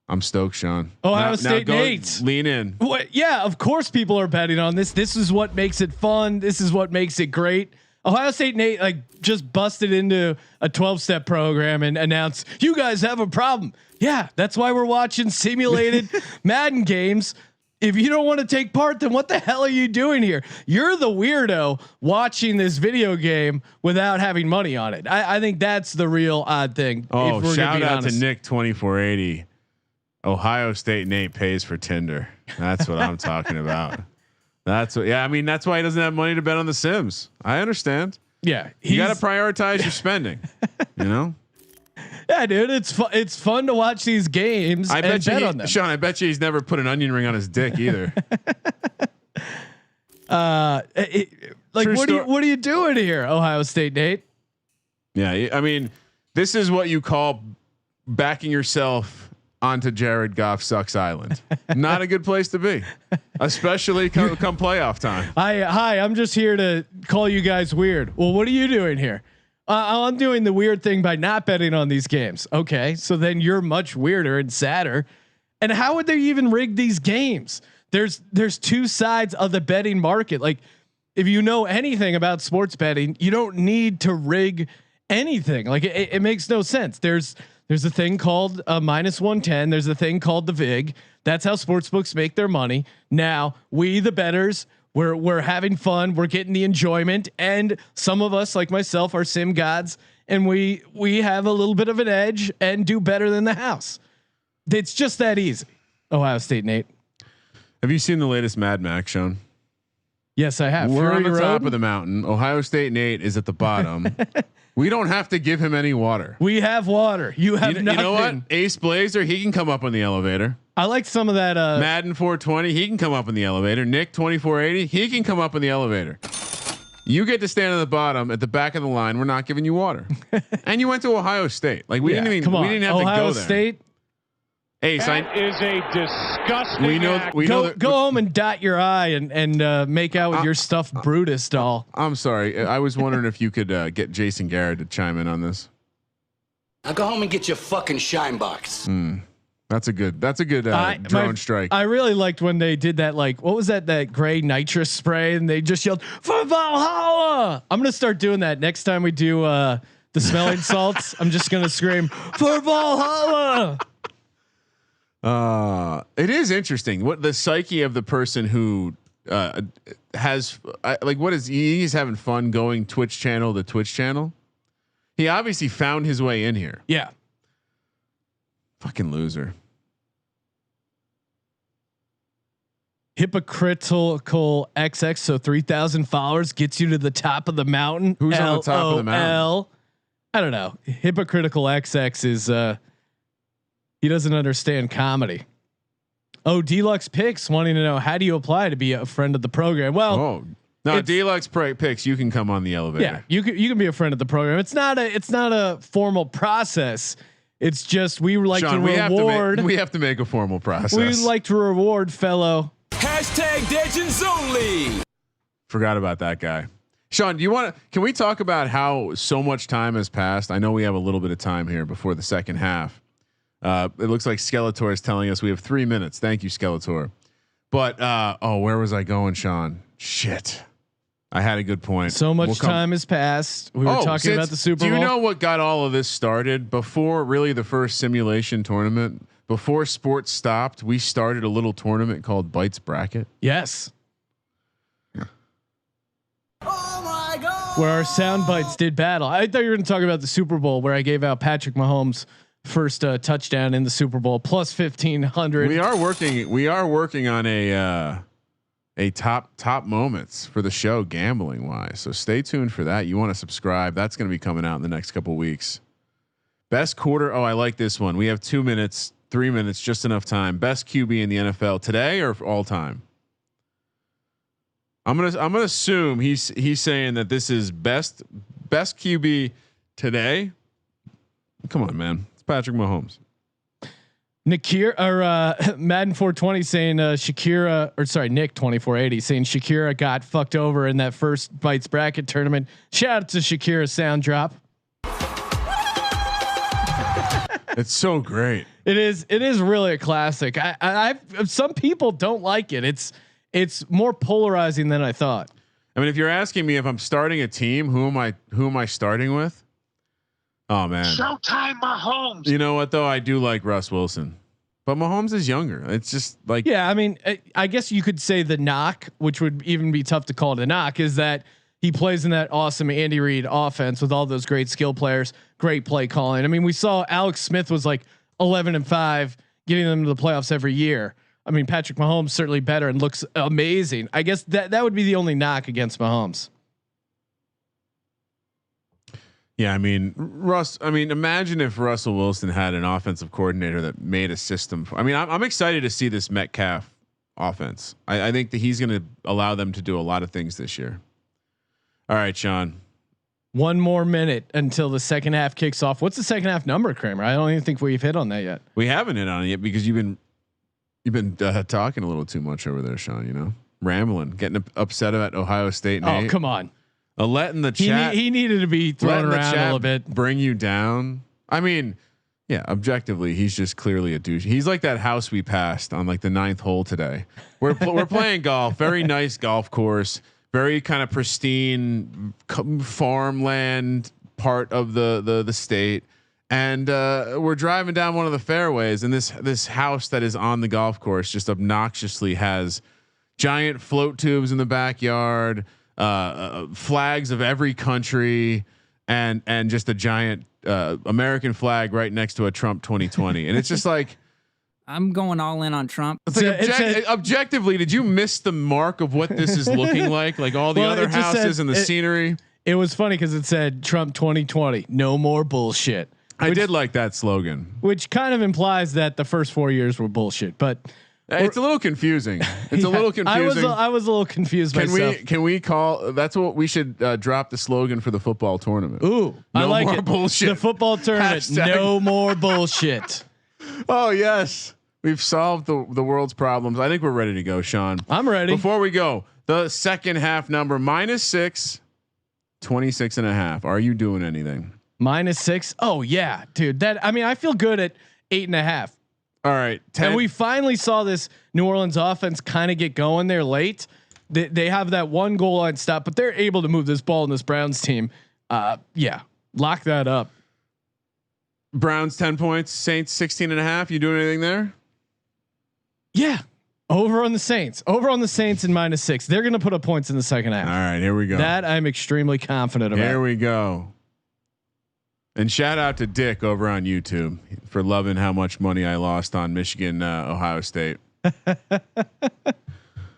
I'm stoked, Sean. Ohio State Nate. Lean in. What? Yeah, of course people are betting on this. This is what makes it fun. This is what makes it great. Ohio State Nate just busted into a 12-step program and announced, "You guys have a problem." Yeah, that's why we're watching simulated Madden games. If you don't want to take part, then what the hell are you doing here? You're the weirdo watching this video game without having money on it. I think that's the real odd thing. Oh, shout out to Nick 2480. Ohio State Nate pays for Tinder. That's what I'm talking about. That's what. Yeah, I mean that's why he doesn't have money to bet on The Sims. I understand. Yeah, you got to prioritize your spending. You know. Yeah, dude, it's fun to watch these games. I bet you, on them. Sean. I bet you he's never put an onion ring on his dick either. What are you doing here, Ohio State Nate? Yeah, I mean, this is what you call backing yourself onto Jared Goff sucks island. Not a good place to be, especially come playoff time. Hi, I'm just here to call you guys weird. Well, what are you doing here? I'm doing the weird thing by not betting on these games. Okay, so then you're much weirder and sadder. And how would they even rig these games? There's two sides of the betting market. Like, if you know anything about sports betting, you don't need to rig anything. Like, it makes no sense. There's a thing called -110. There's a thing called the VIG. That's how sportsbooks make their money. Now we, the bettors, we're having fun. We're getting the enjoyment, and some of us, like myself, are sim gods, and we have a little bit of an edge and do better than the house. It's just that easy. Ohio State Nate. Have you seen the latest Mad Max, Sean? Yes, I have. We're Fury on the Road? top of the mountain. Ohio State Nate is at the bottom. We don't have to give him any water. We have water. You have nothing. You know what? Ace Blazer, he can come up on the elevator. I like some of that. Madden 420, he can come up in the elevator. Nick 2480, he can come up in the elevator. You get to stand at the bottom, at the back of the line. We're not giving you water. And you went to Ohio State. Like we didn't even. We didn't have Ohio to go there. State. Ace, that is a disgusting. We know. act. We know. Go home and dot your I and make out with your stuffed Brutus doll. I'm sorry. I was wondering if you could get Jason Garrett to chime in on this. Now go home and get your fucking shine box. That's a good drone strike. I really liked when they did that. Like, what was that gray nitrous spray, and they just yelled for Valhalla. I'm gonna start doing that next time we do the smelling salts. I'm just gonna scream for Valhalla. It is interesting what the psyche of the person who has like what is he's having fun going Twitch channel to Twitch channel. He obviously found his way in here. Yeah. Fucking loser. Hypocritical XX. So 3,000 followers gets you to the top of the mountain. Who's on the top of the mountain? I don't know. Hypocritical XX is he doesn't understand comedy. Oh, Deluxe Picks wanting to know, how do you apply to be a friend of the program? Well, no, Deluxe Picks, you can come on the elevator. Yeah, you can be a friend of the program. It's not a formal process. It's just we like Sean, to reward. We have to make a formal process. We like to reward fellow. #Legends only. Forgot about that guy. Sean, can we talk about how so much time has passed? I know we have a little bit of time here before the second half. It looks like Skeletor is telling us we have 3 minutes. Thank you, Skeletor. But where was I going, Sean? Shit. I had a good point. So much time has passed. We were talking about the Super Bowl. Do you know what got all of this started? Before really the first simulation tournament, before sports stopped, we started a little tournament called Bites Bracket. Yes. Oh my God. Where our sound bites did battle. I thought you were going to talk about the Super Bowl, where I gave out Patrick Mahomes' first touchdown in the Super Bowl plus 1,500. We are working on a top moments for the show gambling wise. So stay tuned for that. You want to subscribe. That's going to be coming out in the next couple weeks. Best quarter. Oh, I like this one. We have 2 minutes, 3 minutes, just enough time. Best QB in the NFL today or all time? I'm gonna assume he's saying that this is best QB today. Come on, man. It's Patrick Mahomes. Nakir or Madden 420 saying Nick 2480 saying Shakira got fucked over in that first Bites Bracket tournament. Shout out to Shakira's sound drop. It's so great. It is really a classic. I some people don't like it. It's more polarizing than I thought. I mean, if you're asking me if I'm starting a team, who am I starting with? Oh man, Showtime Mahomes. You know what though? I do like Russ Wilson, but Mahomes is younger. It's just like, yeah. I mean, I guess you could say the knock, which would even be tough to call it a knock, is that he plays in that awesome Andy Reid offense with all those great skill players, great play calling. I mean, we saw Alex Smith was like 11-5, getting them to the playoffs every year. I mean, Patrick Mahomes certainly better and looks amazing. I guess that would be the only knock against Mahomes. yeah, I mean, imagine if Russell Wilson had an offensive coordinator that made a system. I'm excited to see this Metcalf offense. I think that he's going to allow them to do a lot of things this year. All right, Sean. 1 more minute until the second half kicks off. What's the second half number, Kramer? I don't even think we've hit on that yet. We haven't hit on it yet because you've been talking a little too much over there, Sean. You know, rambling, getting upset about Ohio State. Oh, come on. Letting the chat. He needed to be thrown around a little bit. Bring you down. I mean, yeah, objectively, he's just clearly a douche. He's like that house we passed on like the 9th hole today. We're playing golf. Very nice golf course. Very kind of pristine farmland part of the state. And we're driving down one of the fairways, and this house that is on the golf course just obnoxiously has giant float tubes in the backyard, flags of every country, and just a giant American flag right next to a Trump 2020. And it's just like, I'm going all in on Trump. It's like objectively, did you miss the mark of what this is looking like? Like all the other houses and the scenery. It was funny because it said Trump 2020, no more bullshit. I did like that slogan, which kind of implies that the first 4 years were bullshit, but it's a little confusing. It's a little confusing. I was a little confused myself. Can we call? That's what we should drop the slogan for the football tournament. Ooh, I like more it. Bullshit. The football tournament. No more bullshit. Oh yes, we've solved the world's problems. I think we're ready to go, Sean. I'm ready. Before we go, the second half number -6, 26.5. Are you doing anything? -6. Oh yeah, dude. I feel good at 8.5. All right. And we finally saw this New Orleans offense kind of get going there late. They have that one goal line stop, but they're able to move this ball in this Browns team. Yeah, lock that up. Browns 10 points, Saints 16.5. You doing anything there? Yeah. Over on the Saints and -6. They're going to put up points in the second half. All right, here we go. That I'm extremely confident about. Here we go. And shout out to Dick over on YouTube for loving how much money I lost on Michigan, Ohio State.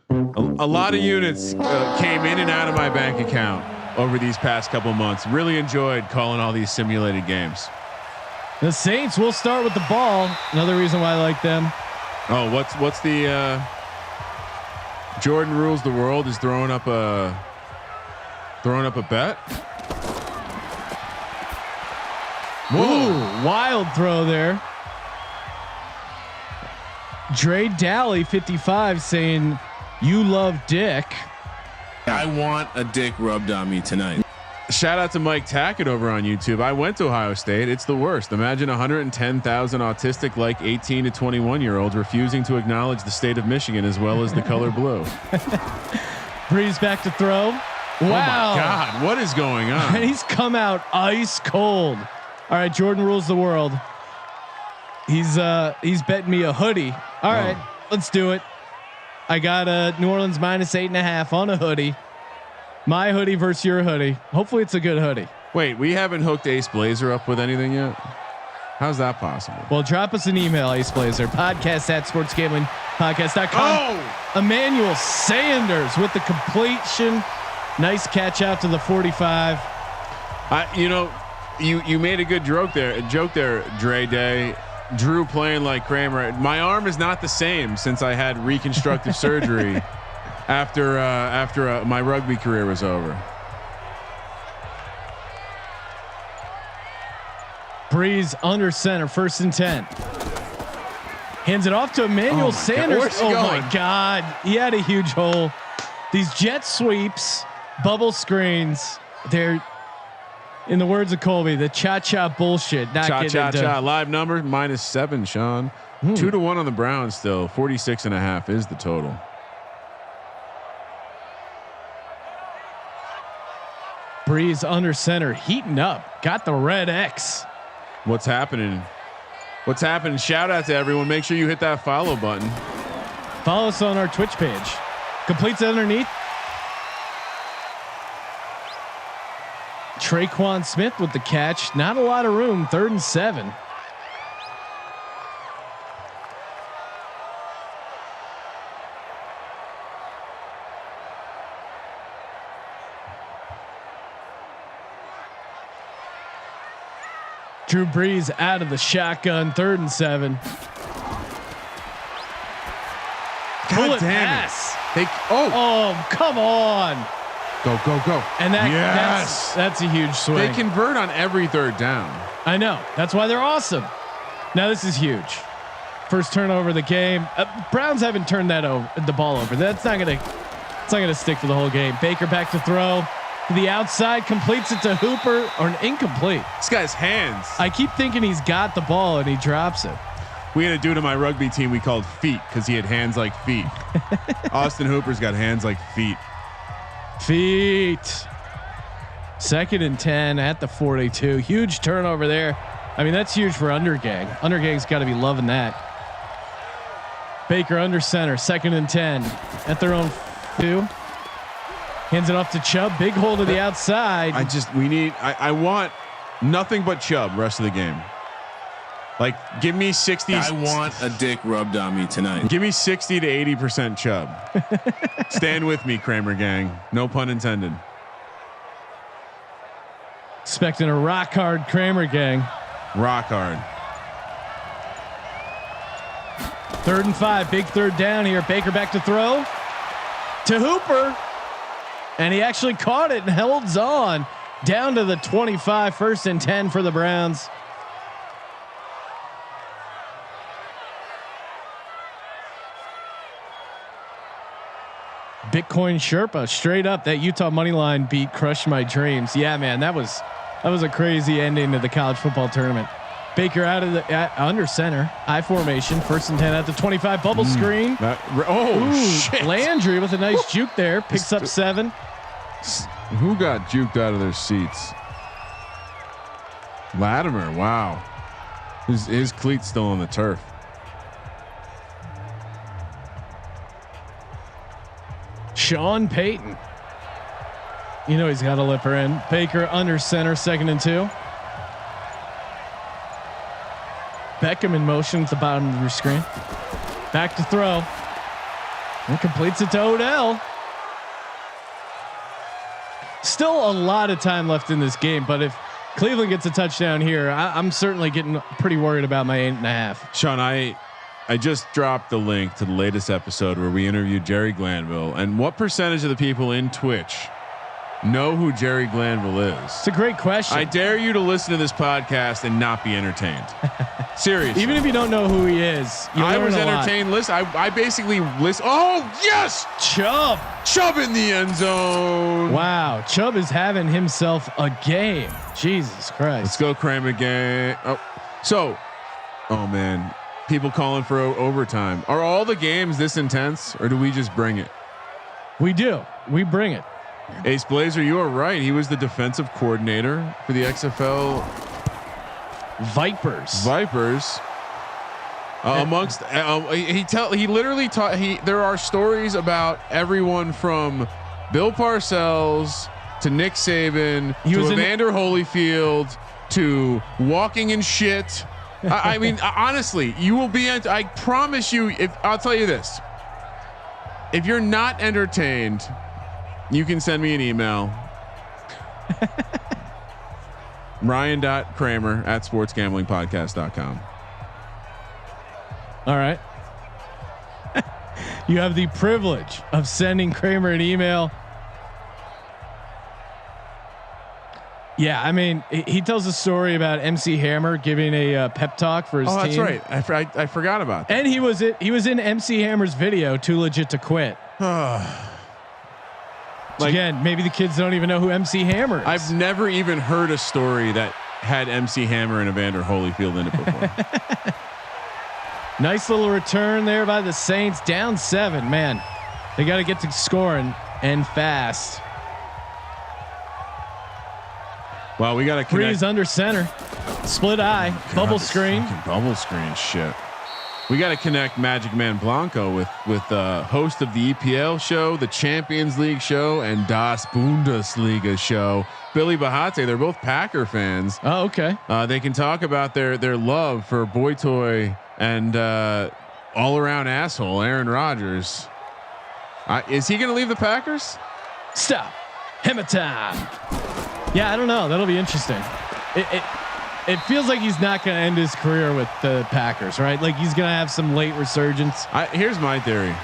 A lot of units came in and out of my bank account over these past couple months. Really enjoyed calling all these simulated games. The Saints will start with the ball. Another reason why I like them. Oh, what's the Jordan rules the world is throwing up a bet. Whoa, wild throw there. Dre Daly 55 saying you love dick. I want a dick rubbed on me tonight. Shout out to Mike Tackett over on YouTube. I went to Ohio State. It's the worst. Imagine 110,000 autistic, like 18 to 21 year olds refusing to acknowledge the state of Michigan as well as the color blue. Breeze back to throw. Wow. Oh my God. What is going on? And he's come out ice cold. All right. Jordan rules the world. He's betting me a hoodie. All right, let's do it. I got a New Orleans -8.5 on a hoodie. My hoodie versus your hoodie. Hopefully it's a good hoodie. Wait, we haven't hooked Ace Blazer up with anything yet. How's that possible? Well, drop us an email, Ace Blazer, podcast@sportsgamblingpodcast.com. Oh, Emmanuel Sanders with the completion. Nice catch out to the 45. You made a good joke there, Dre Day. Drew playing like Kramer. My arm is not the same since I had reconstructive surgery after my rugby career was over. Breeze under center, 1st and 10. Hands it off to Emmanuel Sanders. Oh my God. He had a huge hole. These jet sweeps, bubble screens, they're, in the words of Colby, the cha-cha bullshit. Cha-cha-cha. Live number -7, Sean. 2-1 on the Browns still. 46.5 is the total. Breeze under center, heating up. Got the red X. What's happening? Shout out to everyone. Make sure you hit that follow button. Follow us on our Twitch page. Completes underneath. Traquan Smith with the catch. Not a lot of room. 3rd and 7. Drew Brees out of the shotgun. 3rd and 7. God damn it. Oh, come on. Go. And that's a huge swing. They convert on every 3rd down. I know. That's why they're awesome. Now this is huge. First turnover of the game. Browns haven't turned the ball over. It's not gonna stick for the whole game. Baker back to throw to the outside, completes it to Hooper, or an incomplete. This guy's hands. I keep thinking he's got the ball and he drops it. We had a dude in my rugby team we called feet because he had hands like feet. Austin Hooper's got hands like feet. 2nd and 10 at the 42. Huge turnover there. I mean, that's huge for Undergang. Undergang's got to be loving that. Baker under center, 2nd and 10 at their own 2. Hands it off to Chubb. Big hole to the outside. I want nothing but Chubb rest of the game. Like, give me 60. I want a dick rubbed on me tonight. Give me 60 to 80% Chubb. Stand with me, Kramer gang. No pun intended. Expecting a rock hard Kramer gang. Rock hard. 3rd and 5. Big 3rd down here. Baker back to throw to Hooper. And he actually caught it and held on down to the 25. 1st and 10 for the Browns. Bitcoin Sherpa straight up. That Utah money line beat crushed my dreams. Yeah, man, that was a crazy ending to the college football tournament. Baker out of the under center, I formation, 1st and 10 at the 25, bubble screen. Shit. Landry with a nice juke there, picks up 7. Who got juked out of their seats? Latimer. Wow. His cleat's still on the turf. Sean Payton. You know he's got a lipper in. Baker under center, 2nd and 2. Beckham in motion at the bottom of your screen. Back to throw. And completes it to Odell. Still a lot of time left in this game, but if Cleveland gets a touchdown here, I'm certainly getting pretty worried about my 8.5. Sean, I just dropped the link to the latest episode where we interviewed Jerry Glanville. And what percentage of the people in Twitch know who Jerry Glanville is? It's a great question. I dare you to listen to this podcast and not be entertained. Seriously. Even if you don't know who he is, I was entertained. Listen, I basically listen. Oh yes, Chubb in the end zone. Wow, Chubb is having himself a game. Jesus Christ. Let's go Kramer game. Oh man, people calling for overtime. Are all the games this intense, or do we just bring it? We do. We bring it. Ace Blazer, you are right. He was the defensive coordinator for the XFL Vipers. Amongst he literally taught. There are stories about everyone from Bill Parcells to Nick Saban to Evander Holyfield to walking in shit. I mean, honestly, you will be. I promise you. If I'll tell you this, if you're not entertained, you can send me an email. Ryan.Kramer@sportsgamblingpodcast.com. All right. You have the privilege of sending Kramer an email. Yeah, I mean, he tells a story about MC Hammer giving a pep talk for his team. That's right. I forgot about that. And he was in MC Hammer's video, Too Legit to Quit. Again, maybe the kids don't even know who MC Hammer is. I've never even heard a story that had MC Hammer and Evander Holyfield in it before. Nice little return there by the Saints, down 7. Man, they got to get to scoring and fast. Well, we got to connect. Breeze under center, split eye, bubble screen. Bubble screen shit. We got to connect Magic Man Blanco with host of the EPL show, the Champions League show, and Das Bundesliga show, Billy Bahate. They're both Packer fans. Oh, okay. They can talk about their love for boy toy and all around asshole Aaron Rodgers. Is he going to leave the Packers? Stop. Hammer time. Yeah, I don't know. That'll be interesting. It feels like he's not going to end his career with the Packers, right? Like he's going to have some late resurgence. Here's my theory.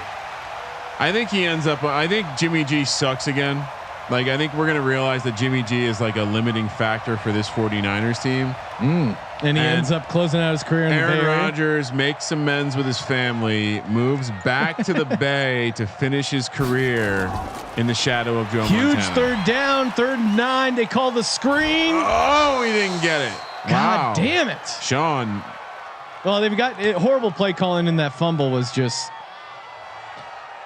I think he ends up. I think Jimmy G sucks again. Like I think we're going to realize that Jimmy G is like a limiting factor for this 49ers team. And he ends up closing out his career in Aaron the Bay Area. Rodgers makes amends with his family, moves back to the Bay to finish his career in the shadow of Joe Huge Montana. 3rd down, 3rd and 9. They call the screen. Oh, he didn't get it. God damn it. Sean. Well, they've got horrible play calling, and that fumble was just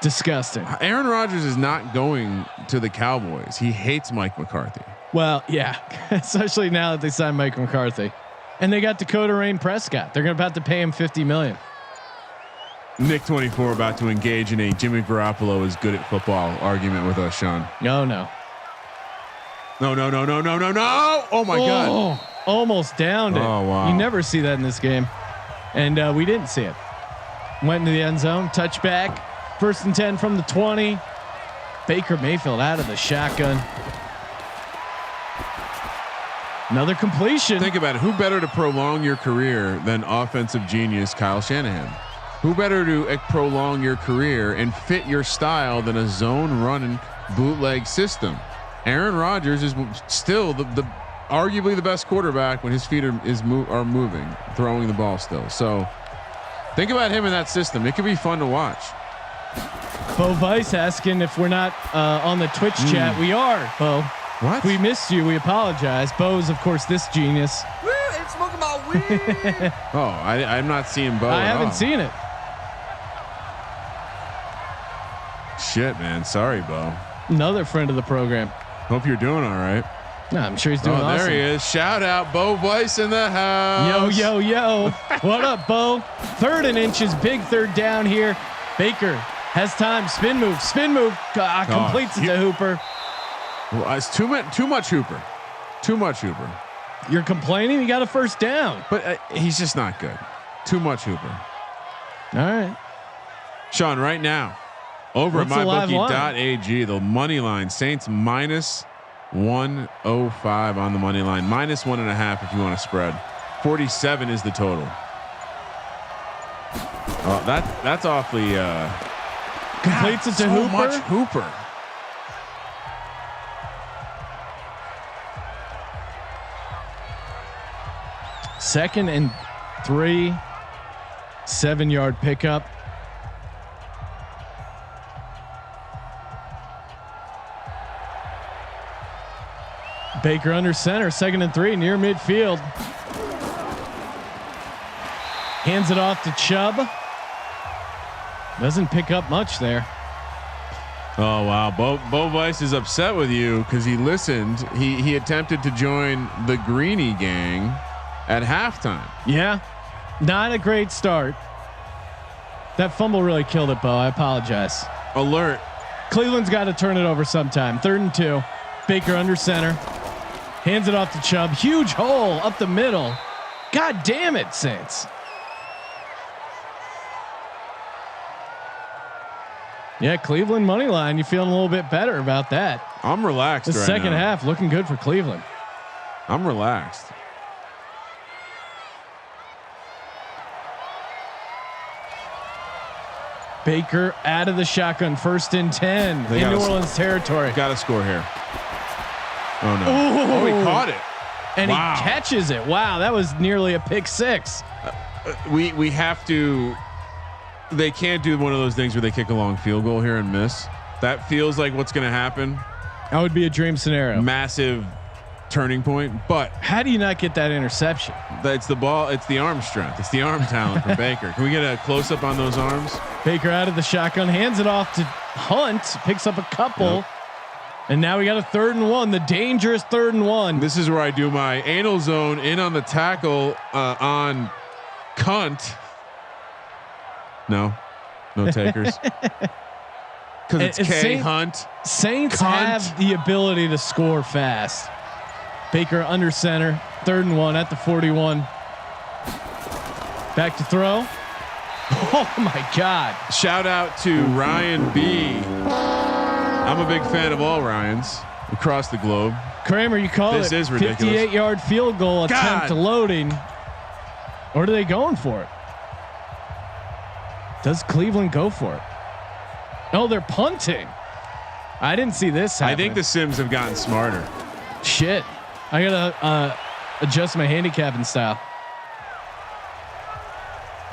disgusting. Aaron Rodgers is not going to the Cowboys. He hates Mike McCarthy. Well, yeah, especially now that they signed Mike McCarthy, and they got Dakota Rain Prescott. They're about to pay him $50 million. Nick 24 about to engage in a Jimmy Garoppolo is good at football argument with us, Sean. No. No. Oh my God. Almost downed it. Oh, wow. You never see that in this game. And we didn't see it. Went into the end zone, touchback, 1st and 10 from the 20. Baker Mayfield out of the shotgun. Another completion. Think about it. Who better to prolong your career than offensive genius Kyle Shanahan? Who better to prolong your career and fit your style than a zone running bootleg system? Aaron Rodgers is still the arguably the best quarterback when his feet are moving, throwing the ball still. So think about him in that system. It could be fun to watch. Bo Vice asking if we're not on the Twitch chat. We are, Bo. What? We missed you. We apologize. Bo's, of course, this genius. Woo, smoking my weed. Oh, I'm not seeing Bo. I at haven't all. seen it. Shit, man. Sorry, Bo. Another friend of the program. Hope you're doing all right. No, I'm sure he's doing awesome. There he is. Shout out Bo Weiss in the house. Yo. What up, Bo? 3rd and inches. Big 3rd down here. Baker has time. Spin move. Completes it to Hooper. Well, it's too much Hooper. Too much Hooper. You're complaining? You got a 1st down. But he's just not good. Too much Hooper. All right. Sean, right now, over at mybookie.ag, the money line, Saints minus 105 on the money line, minus 1.5 if you want to spread. 47 is the total. That's awfully completes it to so Hooper. Much Hooper. Second and 3, 7-yard pickup. Baker under center, 2nd and 3, near midfield. Hands it off to Chubb. Doesn't pick up much there. Oh wow, Bo Weiss is upset with you because he listened. He attempted to join the Greeny gang at halftime. Yeah, not a great start. That fumble really killed it, Bo. I apologize. Alert. Cleveland's got to turn it over sometime. 3rd and 2. Baker under center. Hands it off to Chubb. Huge hole up the middle. God damn it, Saints. Yeah, Cleveland money line. You feeling a little bit better about that? I'm relaxed. The second half looking good for Cleveland. I'm relaxed. Baker out of the shotgun, 1st and 10 in New Orleans territory. Got to score here. Oh no! Ooh. He caught it, and he catches it. Wow, that was nearly a pick 6. We have to. They can't do one of those things where they kick a long field goal here and miss. That feels like what's going to happen. That would be a dream scenario. Massive turning point. But how do you not get that interception? It's the ball. It's the arm strength. It's the arm talent for Baker. Can we get a close up on those arms? Baker out of the shotgun, hands it off to Hunt, picks up a couple. Yep. And now we got a 3rd and 1, the dangerous 3rd and 1. This is where I do my anal zone in on the tackle on cunt. No takers. Because it's K Hunt. Saints have the ability to score fast. Baker under center, 3rd and 1 at the 41. Back to throw. Oh my God. Shout out to Ryan B. I'm a big fan of all Ryans across the globe. Kramer, you call this it. Is ridiculous. 58-yard field goal attempt loading. Or are they going for it? Does Cleveland go for it? No, they're punting. I didn't see this happening. I think the Sims have gotten smarter. Shit. I gotta adjust my handicapping style.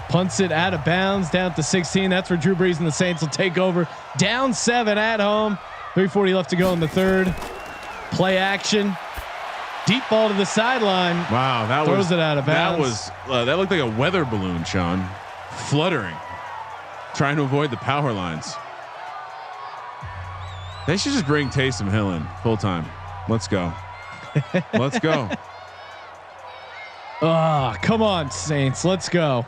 Punts it out of bounds down to 16. That's where Drew Brees and the Saints will take over. Down 7 at home. 3:40 left to go in the 3rd. Play action. Deep ball to the sideline. Wow, that throws it out of bounds. That looked like a weather balloon, Sean, fluttering, trying to avoid the power lines. They should just bring Taysom Hill in full time. Let's go. Let's go. Oh, come on, Saints. Let's go.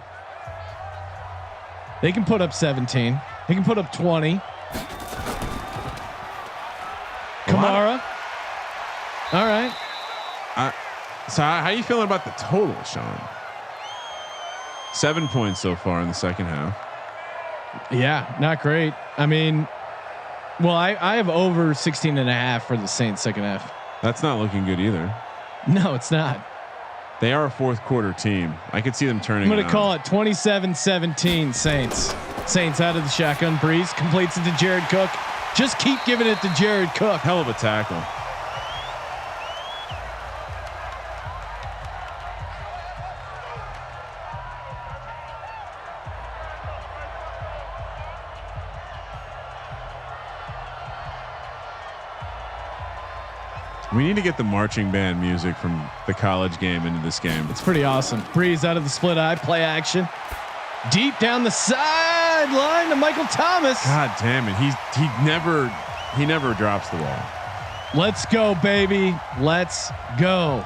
They can put up 17. They can put up 20. Kamara. All right. So how you feeling about the total, Sean? 7 points so far in the second half. Yeah, not great. I mean, well, I have over 16.5 for the Saints second half. That's not looking good either. No, it's not. They are a 4th quarter team. I could see them turning. I'm going to call it 27-17 Saints. Saints out of the shotgun. Breeze completes it to Jared Cook. Just keep giving it to Jared Cook. Hell of a tackle. We need to get the marching band music from the college game into this game. It's pretty awesome. Breeze out of the split eye, play action. Deep down the sideline to Michael Thomas. God damn it. He never drops the ball. Let's go, baby. Let's go.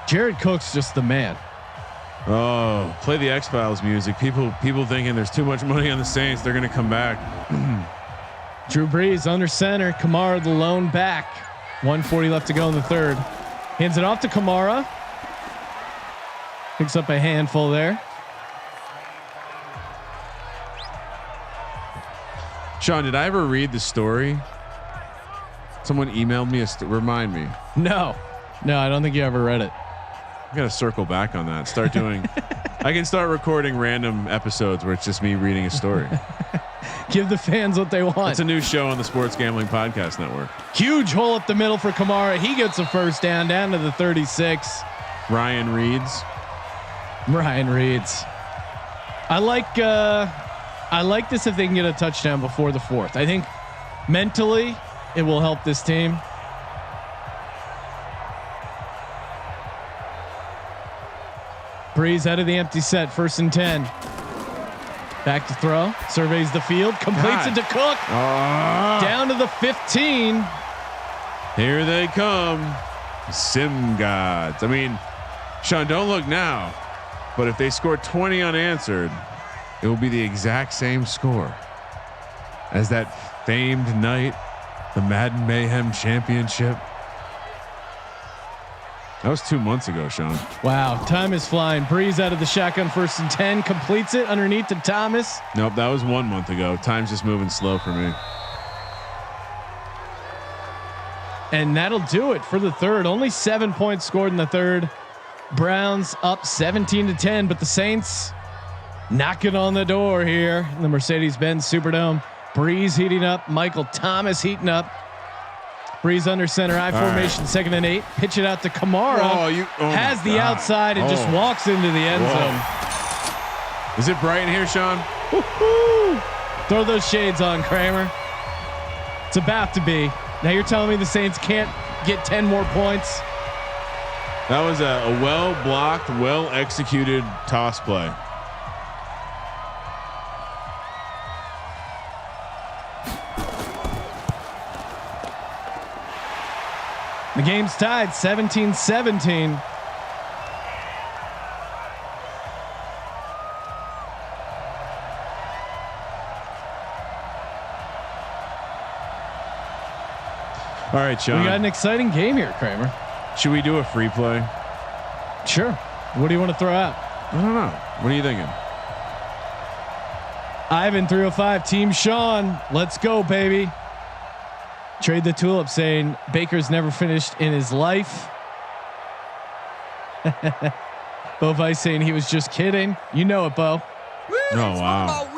Jared Cook's just the man. Oh, play the X-Files music. People thinking there's too much money on the Saints. They're going to come back. Drew Brees under center. Kamara the lone back. 1:40 left to go in the third. Hands it off to Kamara. Picks up a handful there. Sean, did I ever read the story? Someone emailed me remind me. No, I don't think you ever read it. I gotta circle back on that. Start doing. I can start recording random episodes where it's just me reading a story. Give the fans what they want. It's a new show on the Sports Gambling Podcast Network. Huge hole up the middle for Kamara. He gets a first down to the 36. Ryan reads. I like this if they can get a touchdown before the fourth. I think mentally it will help this team. Breeze out of the empty set, 1st and 10. Back to throw, surveys the field, completes it to Cook. Down to the 15. Here they come. Sim gods. I mean, Sean, don't look now, but if they score 20 unanswered, it will be the exact same score as that famed night, the Madden Mayhem Championship. That was 2 months ago, Sean. Wow, time is flying. Breeze out of the shotgun, 1st and 10, completes it underneath to Thomas. Nope, that was 1 month ago. Time's just moving slow for me. And that'll do it for the third. Only 7 points scored in the third. Browns up 17-10, but the Saints knocking on the door here in the Mercedes-Benz Superdome. Breeze heating up, Michael Thomas heating up. Breeze under center, I formation, right. 2nd and 8. Pitch it out to Kamara. Has the outside and just walks into the end zone. Is it bright in here, Sean? Woo-hoo. Throw those shades on, Kramer. It's about to be. Now you're telling me the Saints can't get 10 more points? That was a well-blocked, well-executed toss play. The game's tied 17-17. All right, Sean. We got an exciting game here, Kramer. Should we do a free play? Sure. What do you want to throw out? I don't know. What are you thinking? Ivan 305, Team Sean. Let's go, baby. Trade the tulip saying Baker's never finished in his life. Bo Vice saying he was just kidding. You know it, Bo. Oh, wow.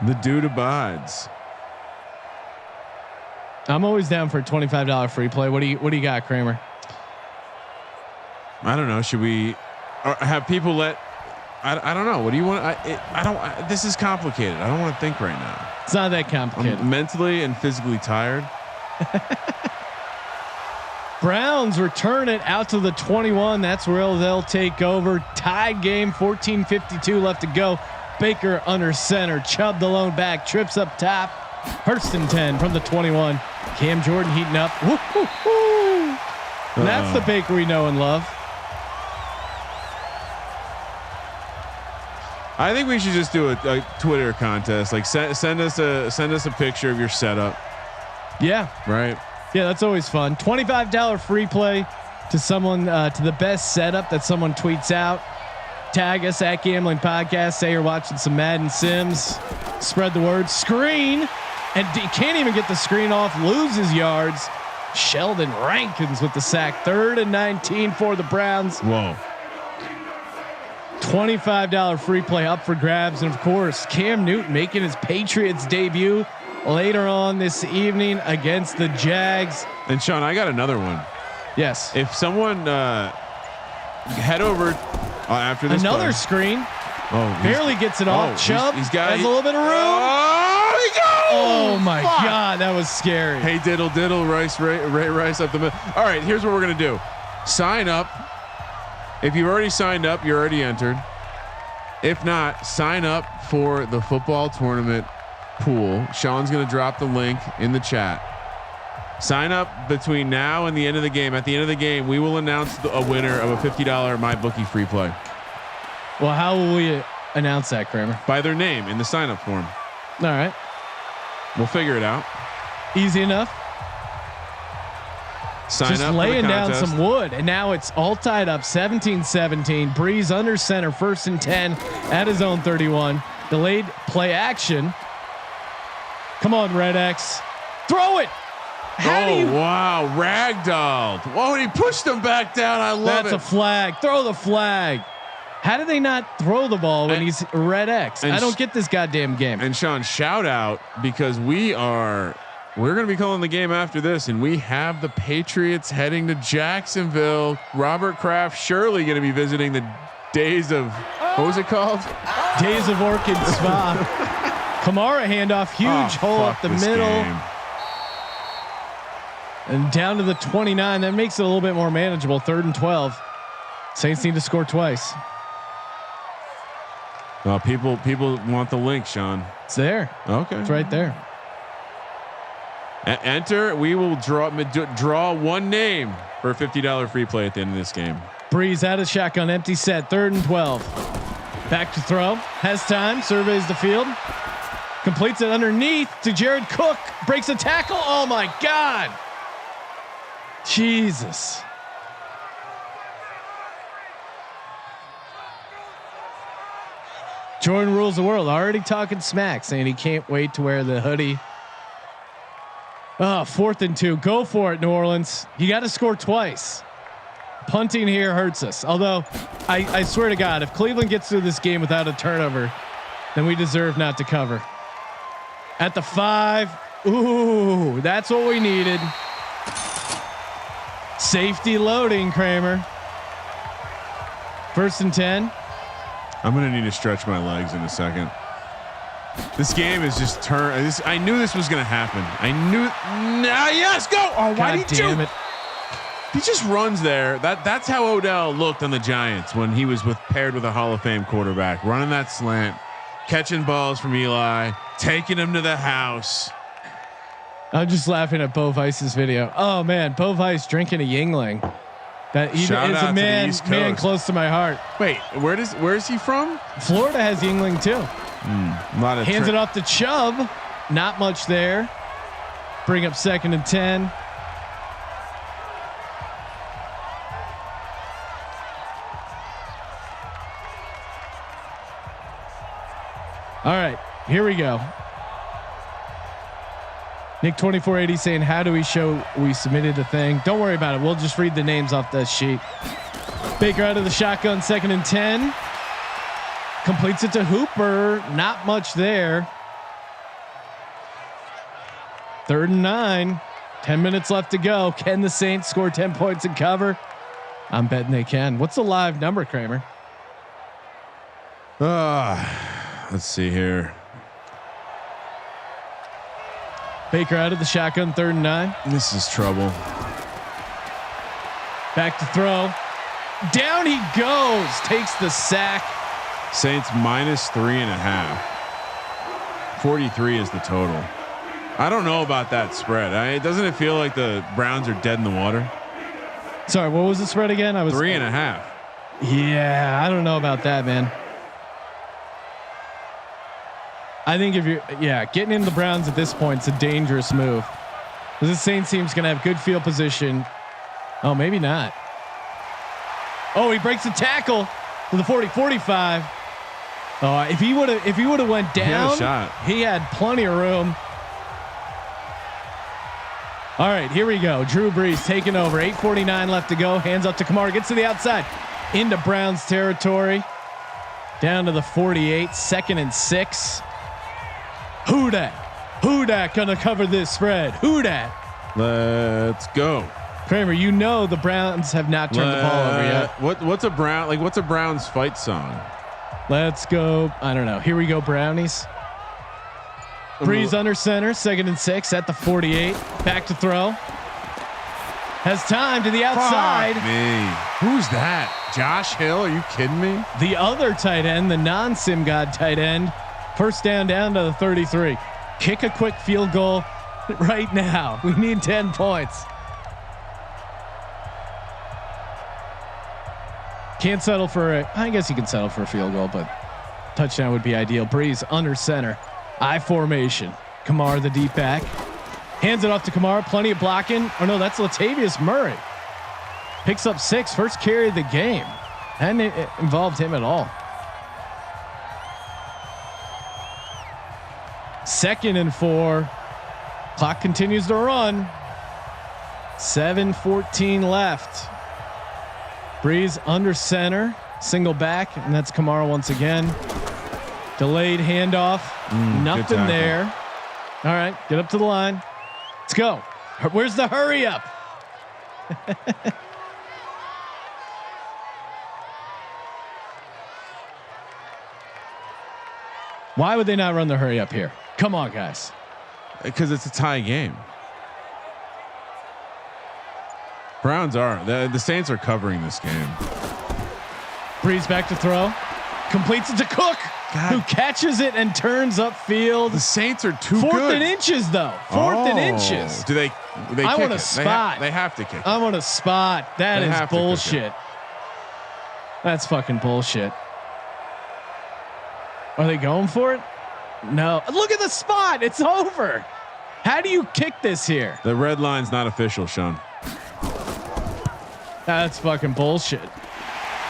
The dude abides. I'm always down for a $25 free play. What do you got, Kramer? I don't know. Should we have people let? I don't know. What do you want? This is complicated. I don't want to think right now. It's not that complicated. I'm mentally and physically tired. Browns return it out to the 21. That's where they'll take over. Tied game, 14:52 left to go. Baker under center. Chubb the lone back. Trips up top. 1st and 10 from the 21. Cam Jordan heating up. Woo-hoo-hoo. And that's the Baker we know and love. I think we should just do a Twitter contest. Like send us a picture of your setup. Yeah. Right. Yeah, that's always fun. $25 free play to someone to the best setup that someone tweets out. Tag us at Gambling Podcast. Say you're watching some Madden Sims. Spread the word. Screen, and he can't even get the screen off. Loses yards. Sheldon Rankins with the sack. 3rd and 19 for the Browns. Whoa. $25 free play up for grabs, and of course Cam Newton making his Patriots debut later on this evening against the Jags. And Sean, I got another one. Yes. If someone head over after this another play, screen. Oh, barely gets it off. Chubb he's got has a little bit of room. Oh, he goes! Oh my God, that was scary. Hey, diddle, Rice, Ray Rice up the middle. All right, here's what we're gonna do. Sign up. If you've already signed up, you're already entered. If not, sign up for the football tournament pool. Sean's gonna drop the link in the chat. Sign up between now and the end of the game. At the end of the game, we will announce a winner of a $50 MyBookie free play. Well, how will we announce that, Kramer? By their name in the sign up form. All right. We'll figure it out. Easy enough. Sign Just up laying for the down contest. some wood, and now it's all tied up 17-17. Breeze under center, 1st and 10 at his own 31. Delayed play action. Come on, Red X. Throw it. Wow. Ragdolled. Whoa, and he pushed him back down. I love That's it. a flag. Throw the flag. How do they not throw the ball when he's Red X? I don't get this goddamn game. And Sean, shout out, because we're going to be calling the game after this, and we have the Patriots heading to Jacksonville. Robert Kraft surely going to be visiting the days of, what was it called? Days of Orchid Spa. Kamara handoff, huge hole up the middle. Game. And down to the 29. That makes it a little bit more manageable. 3rd and 12. Saints need to score twice. Well, people want the link, Sean. It's there. Okay, It's right there. Enter. We will draw one name for a $50 free play at the end of this game. Breeze out of shotgun, empty set. 3rd and 12. Back to throw. Has time. Surveys the field. Completes it underneath to Jared Cook. Breaks a tackle. Oh my God. Jesus. Jordan rules the world. Already talking smack, saying he can't wait to wear the hoodie. Oh, 4th and 2. Go for it, New Orleans. You got to score twice. Punting here hurts us. Although, I swear to God, if Cleveland gets through this game without a turnover, then we deserve not to cover. At the 5. Ooh, that's what we needed. Safety loading, Kramer. 1st and 10. I'm going to need to stretch my legs in a second. This game is just I knew this was going to happen. I knew. Yes, go. Oh, why God did you? damn it. He just runs there. That's how Odell looked on the Giants when he was paired with a Hall of Fame quarterback, running that slant, catching balls from Eli, taking him to the house. I'm just laughing at Bo Vice's video. Oh man, Bo Vice drinking a Yingling. That is a man close to my heart. Wait, where's he from? Florida has Yingling too. A lot of Hands it off to Chubb. Not much there. Bring up 2nd and 10. All right, here we go. Nick 2480 saying, how do we show we submitted a thing? Don't worry about it. We'll just read the names off the sheet. Baker out of the shotgun, 2nd and 10. Completes it to Hooper. Not much there. 3rd and 9. 10 minutes left to go. Can the Saints score 10 points and cover? I'm betting they can. What's the live number, Kramer? Let's see here. Baker out of the shotgun, 3rd and 9. This is trouble. Back to throw. Down he goes. Takes the sack. Saints -3.5. 43 is the total. I don't know about that spread. Doesn't it feel like the Browns are dead in the water? Sorry, what was the spread again? I was 3.5. Yeah, I don't know about that, man. I think if you're, getting in the Browns at this point, it's a dangerous move. This Saints team's gonna have good field position. Oh, maybe not. Oh, he breaks a tackle to the 40-45. Oh, if he would have went down, he had plenty of room. All right, here we go. Drew Brees taking over. 8:49 left to go. Hands up to Kamara. Gets to the outside into Browns territory. Down to the 48. 2nd and 6. Who dat? Who dat gonna cover this spread? Who dat? Let's go. Kramer, you know the Browns have not turned the ball over yet. What's a Browns fight song? Let's go. I don't know. Here we go, Brownies. Breeze under center, 2nd and 6 at the 48. Back to throw. Has time to the outside. Fuck me. Who's that? Josh Hill? Are you kidding me? The other tight end, the non-sim god tight end. First down to the 33. Kick a quick field goal right now. We need 10 points. Can't settle for I guess you can settle for a field goal, but touchdown would be ideal. Breeze under center. I formation. Kamara, the deep back. Hands it off to Kamara. Plenty of blocking. Oh no, that's Latavius Murray. Picks up 6. First carry of the game. Hadn't involved him at all. 2nd and 4. Clock continues to run. 7:14 left. Breeze under center. Single back. And that's Kamara once again. Delayed handoff. Nothing there. All right. Get up to the line. Let's go. Where's the hurry up? Why would they not run the hurry up here? Come on, guys. Because it's a tie game. Browns are. The Saints are covering this game. Breeze back to throw. Completes it to Cook, who catches it and turns upfield. The Saints are too good. 4th and inches, though. 4th and inches. Do they I kick want a it? spot. They have to kick it. I want a spot. That is bullshit. That's fucking bullshit. Are they going for it? No. Look at the spot. It's over. How do you kick this here? The red line's not official, Sean. That's fucking bullshit.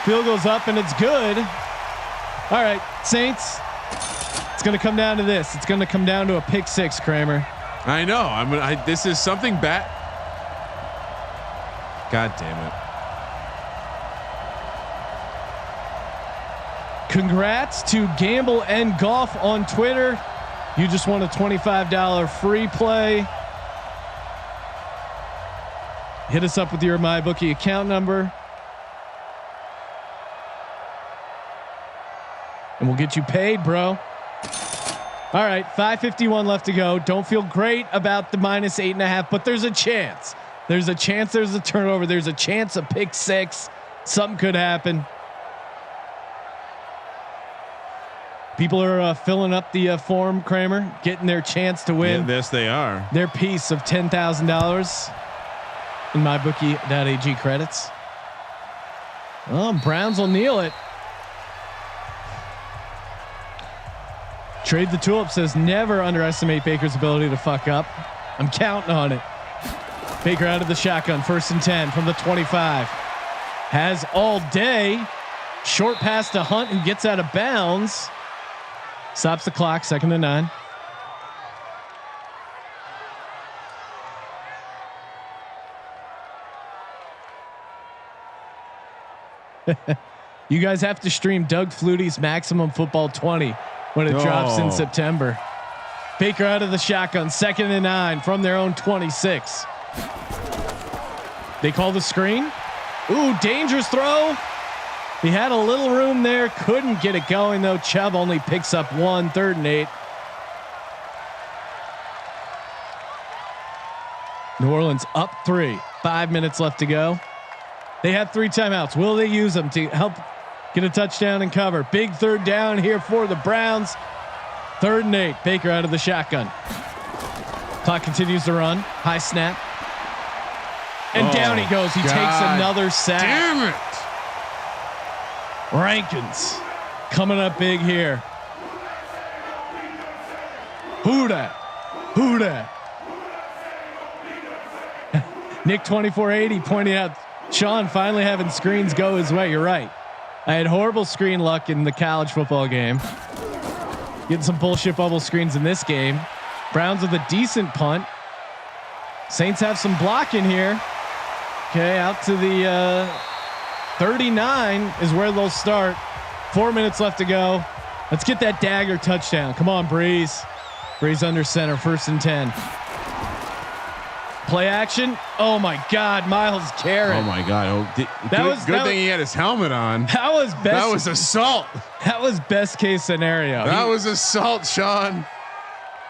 Field goes up and it's good. All right, Saints. It's going to come down to this. It's going to come down to a pick 6, Kramer. I know. This is something bad. God damn it. Congrats to Gamble and Golf on Twitter. You just won a $25 free play. Hit us up with your MyBookie account number, and we'll get you paid, bro. All right, 5:51 left to go. Don't feel great about the -8.5, but there's a chance. There's a chance. There's a turnover. There's a chance of pick 6. Something could happen. People are filling up the form, Kramer, getting their chance to win. Yes, they are. Their piece of $10,000 in MyBookie.ag credits. Oh, Browns will kneel it. Trade the Tulip says never underestimate Baker's ability to fuck up. I'm counting on it. Baker out of the shotgun, 1st and 10 from the 25. Has all day. Short pass to Hunt and gets out of bounds. Stops the clock, 2nd and 9. You guys have to stream Doug Flutie's Maximum Football 20 when it drops in September. Baker out of the shotgun, 2nd and 9 from their own 26. They call the screen. Ooh, dangerous throw. He had a little room there. Couldn't get it going though. Chubb only picks up 1, 3rd and 8. New Orleans up 3. 5 minutes left to go. They have 3 timeouts. Will they use them to help get a touchdown and cover? Big 3rd down here for the Browns. 3rd and 8. Baker out of the shotgun. Clock continues to run. High snap. And down he goes. He takes another sack. Damn it. Rankins coming up big here. Who dat? Who dat? Nick 2480 pointing out Sean finally having screens go his way. You're right. I had horrible screen luck in the college football game. Getting some bullshit bubble screens in this game. Browns with a decent punt. Saints have some blocking here. Okay, out to the 39 is where they'll start. 4 minutes left to go. Let's get that dagger touchdown. Come on, Breeze. Breeze under center, 1st and 10. Play action. Oh my God, Miles Garrett. Oh my God. That was good thing he had his helmet on. That was best. That was assault. That was best case scenario. That was assault, Sean.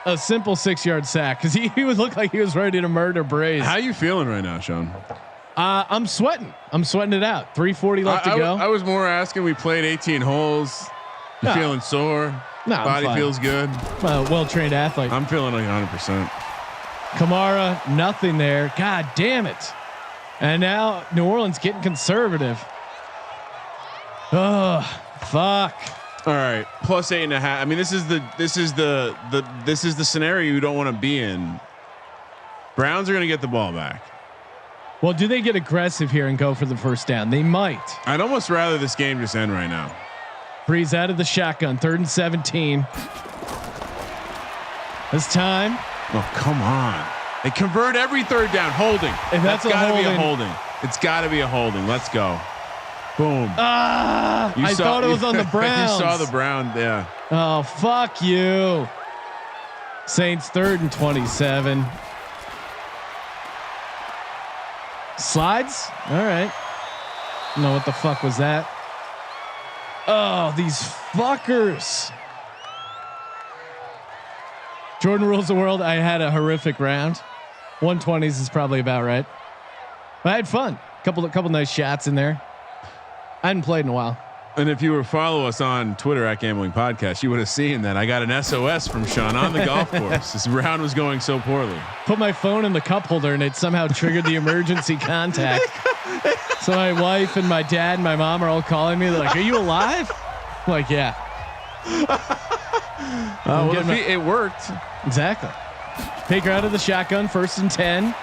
A simple 6-yard sack because he would look like he was ready to murder Braze. How you feeling right now, Sean? I'm sweating. I'm sweating it out. 3:40 left to go. I was more asking. We played 18 holes. You feeling sore? No, body feels good. Well-trained athlete. I'm feeling like 100%. Kamara, nothing there. God damn it! And now New Orleans getting conservative. Oh, fuck. All right, plus 8.5. I mean, this is the scenario you don't want to be in. Browns are going to get the ball back. Well, do they get aggressive here and go for the first down? They might. I'd almost rather this game just end right now. Breeze out of the shotgun, 3rd and 17. This time. Oh, come on. They convert every 3rd down. Holding. And that's got to be a holding. It's got to be a holding. Let's go. Boom. I thought it was on the Browns. You saw the Brown. Yeah. Oh, fuck you. Saints 3rd and 27. Slides. All right. No, what the fuck was that? Oh, these fuckers. Jordan rules the world. I had a horrific round. 120s is probably about right. But I had fun. Couple nice shots in there. I hadn't played in a while. And if you were follow us on Twitter at Gambling Podcast, you would have seen that I got an SOS from Sean on the golf course. This round was going so poorly. Put my phone in the cup holder and it somehow triggered the emergency contact. So my wife and my dad and my mom are all calling me. They're like, "Are you alive?" I'm like, "Yeah." Well, it worked. Exactly. Baker out of the shotgun, 1st and 10.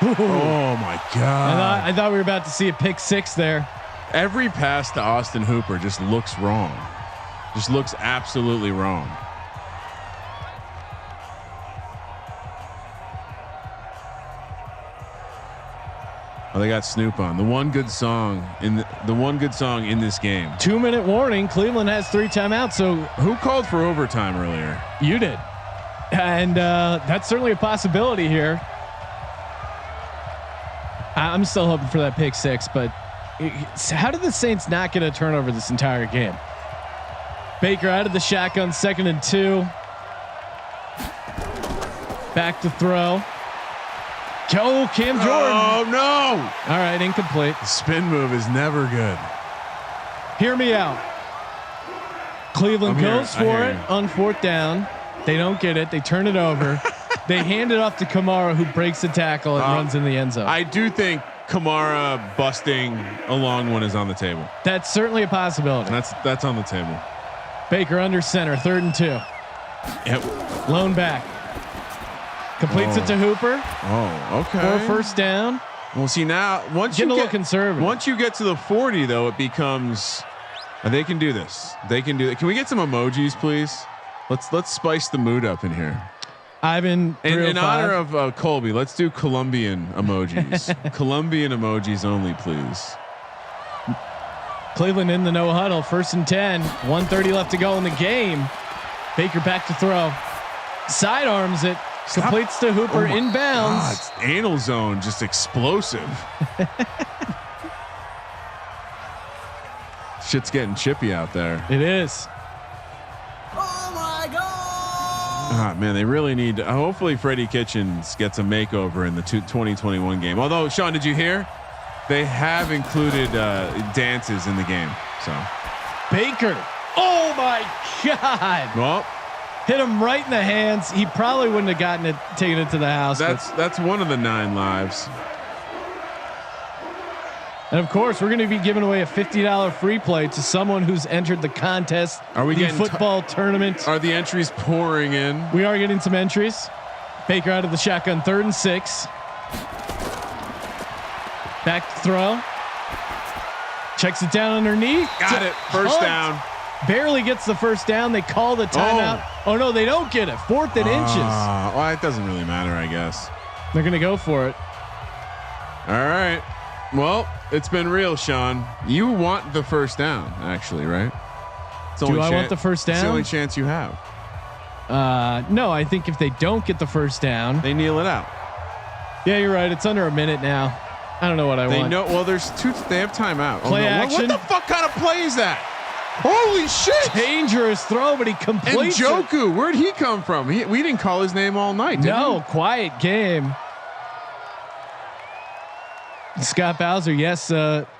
Ooh. Oh my God. I thought we were about to see a pick 6 there. Every pass to Austin Hooper just looks wrong. Just looks absolutely wrong. Oh, they got Snoop on. The one good song in this game. 2-minute warning. Cleveland has 3 timeouts. So who called for overtime earlier? You did. And that's certainly a possibility here. I'm still hoping for that pick 6, but how did the Saints not get a turnover this entire game? Baker out of the shotgun, 2nd and 2. Back to throw. Oh, Cam Jordan. Oh no. All right, incomplete. The spin move is never good. Hear me out. Cleveland goes for it on 4th down. They don't get it. They turn it over. They hand it off to Kamara, who breaks the tackle and runs in the end zone. I do think Kamara busting a long one is on the table. That's certainly a possibility. That's on the table. Baker under center, 3rd and 2. Yep. Lone back. Completes it to Hooper. Oh, okay. For a 1st down. Well, see now once Getting you a little conservative. Once you get to the 40, though, it becomes. They can do this. They can do it. Can we get some emojis, please? Let's spice the mood up in here. Ivan, in honor of Colby, let's do Colombian emojis. Colombian emojis only, please. Cleveland in the no huddle, 1st and 10. 1:30 left to go in the game. Baker back to throw. Sidearms it. Completes to Hooper inbounds. God, anal zone just explosive. Shit's getting chippy out there. It is. Oh my God! Ah, man, they really need. Hopefully, Freddie Kitchens gets a makeover in the 2021 game. Although, Sean, did you hear? They have included dances in the game. So, Baker. Oh my God! Well, hit him right in the hands. He probably wouldn't have gotten it, taken it to the house. That's one of the 9 lives. And of course, we're going to be giving away a $50 free play to someone who's entered the contest. Are we the getting football tournament? Are the entries pouring in? We are getting some entries. Baker out of the shotgun, 3rd and 6. Back to throw. Checks it down underneath. Got it. First down. Barely gets the first down. They call the timeout. Oh no, they don't get it. 4th and inches. Well, it doesn't really matter, I guess. They're going to go for it. All right. Well, it's been real, Sean. You want the first down, actually, right? Do I want the first down? It's the only chance you have. No, I think if they don't get the first down, they kneel it out. Yeah, you're right. It's under a minute now. I don't know what I want. They know. Well, there's 2. They have timeout. Play action. What the fuck kind of play is that? Holy shit! Dangerous throw, but he completes it. Njoku, where'd he come from? We didn't call his name all night, did No, we? quiet game. Scott Bowser, yes,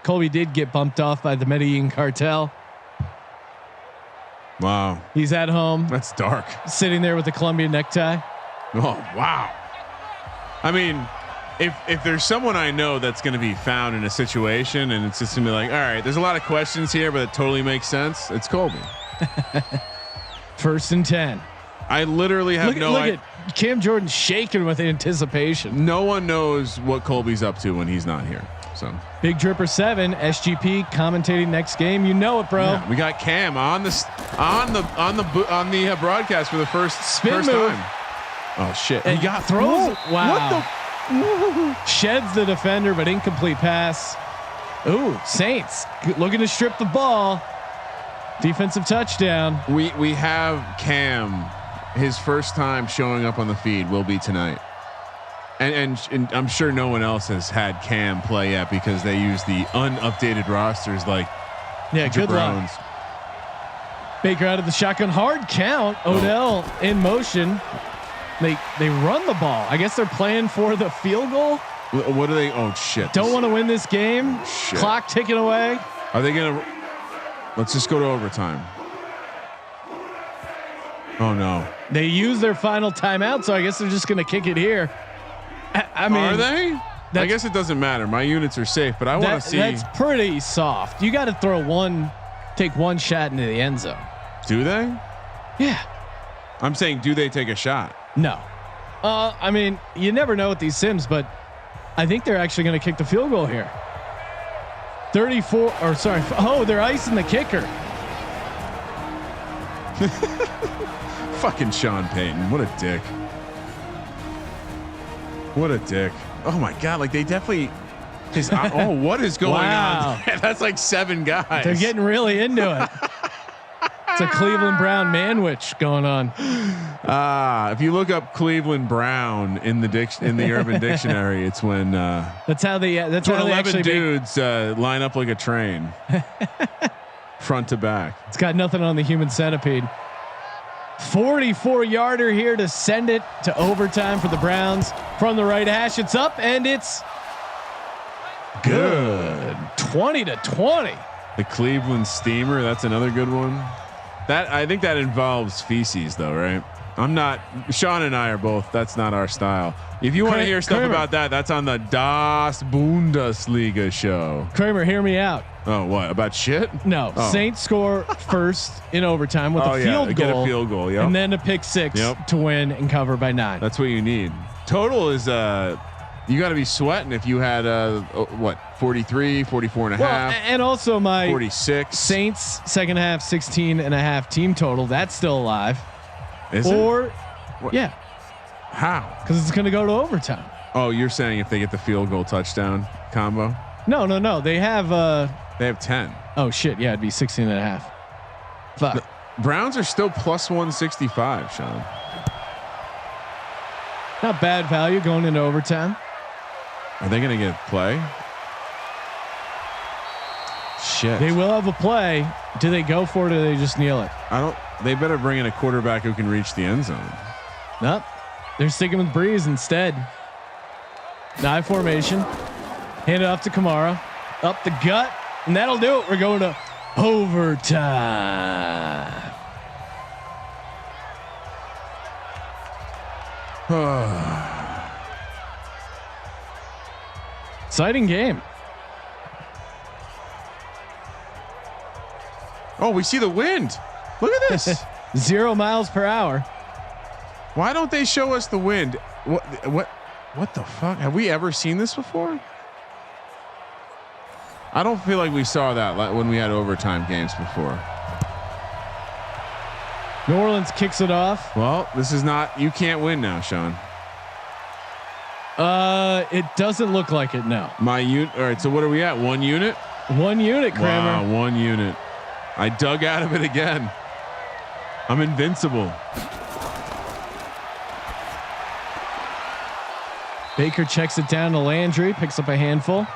Colby did get bumped off by the Medellin cartel. Wow. He's at home. That's dark. Sitting there with a Colombian necktie. Oh, wow. I mean, if there's someone I know that's going to be found in a situation and it's just going to be like, all right, there's a lot of questions here, but it totally makes sense. It's Colby. 1st and 10. I literally have Look at Cam Jordan shaking with anticipation. No one knows what Colby's up to when he's not here. So Big Dripper 7 SGP commentating next game. You know it, bro. yeah, we got Cam on the broadcast for the first move. time. Oh shit! And he got throws. Whoa. Wow. Sheds the defender, but incomplete pass. Ooh, Saints looking to strip the ball. Defensive touchdown. We have Cam. His first time showing up on the feed will be tonight. And I'm sure no one else has had Cam play yet because they use the unupdated rosters like Good luck. Baker out of the shotgun, hard count. Odell in motion. They run the ball. I guess they're playing for the field goal. What are they? Oh shit! Don't want to win this game. Shit. Clock ticking away. Are they gonna? Let's just go to overtime. Oh no! They use their final timeout, so I guess they're just going to kick it here. I mean, are they? I guess it doesn't matter. My units are safe, but I want to see. That's pretty soft. You got to take one shot into the end zone. Do they? Yeah. I'm saying, do they take a shot? No. I mean, you never know with these sims, but I think they're actually going to kick the field goal here. 34, or sorry. Oh, they're icing the kicker. Fucking Sean Payton. What a dick. What a dick. Oh my God. Like they definitely, what is going on? That's like 7 guys. They're getting really into it. It's a Cleveland Brown manwich going on. If you look up Cleveland Brown in the Urban Dictionary, it's when that's how they 11 dudes line up like a train, front to back. It's got nothing on the human centipede. 44-yarder here to send it to overtime for the Browns from the right hash. It's up and it's good. 20-20. The Cleveland Steamer. That's another good one. I think that involves feces though, right? Sean and I are both, that's not our style. If you want to hear stuff about that, that's on the Das Bundesliga show. Kramer, hear me out. Oh, what about shit? No, Saints score first in overtime with a field goal. Get a field goal, yeah, and then a pick six to win and cover by 9. That's what you need. Total is you got to be sweating if you had 43, 44 and a half. And also my 46 Saints second half 16.5 team total. That's still alive. Is it? Yeah. How? Because it's going to go to overtime. Oh, you're saying if they get the field goal touchdown combo? No. They have 10. Oh shit. Yeah. It'd be 16.5. Fuck. The Browns are still plus 165, Sean. Not bad value going into overtime. Are they going to get play? Shit. They will have a play. Do they go for it or do they just kneel it? They better bring in a quarterback who can reach the end zone. Nope. They're sticking with Breeze instead. Dive formation. Hand it off to Kamara. Up the gut. And that'll do it. We're going to overtime. Exciting game. Oh, we see the wind. Look at this. 0 miles per hour. Why don't they show us the wind? What the fuck? Have we ever seen this before? I don't feel like we saw that when we had overtime games before. New Orleans kicks it off. Well, this is not, you can't win now, Sean. It doesn't look like it. No. All right. So what are we at? 1 unit? 1 unit, Kramer. Wow, 1 unit. I dug out of it again. I'm invincible. Baker checks it down to Landry, picks up a handful.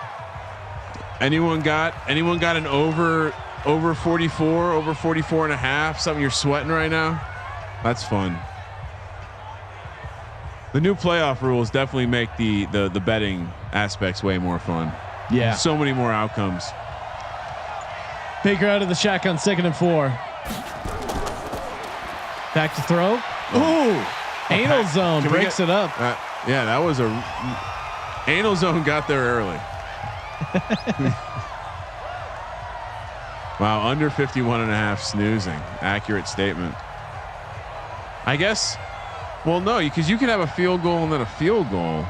Anyone got an over over 44, over 44 and a half. Something you're sweating right now. That's fun. The new playoff rules definitely make the betting aspects way more fun. Yeah. So many more outcomes. Baker out of the shotgun, 2nd and 4. Back to throw. Ooh, anal zone breaks it up. Yeah, that was a anal zone got there early. Wow, under 51 and a half snoozing. Accurate statement. I guess. Well, no, because you can have a field goal and then a field goal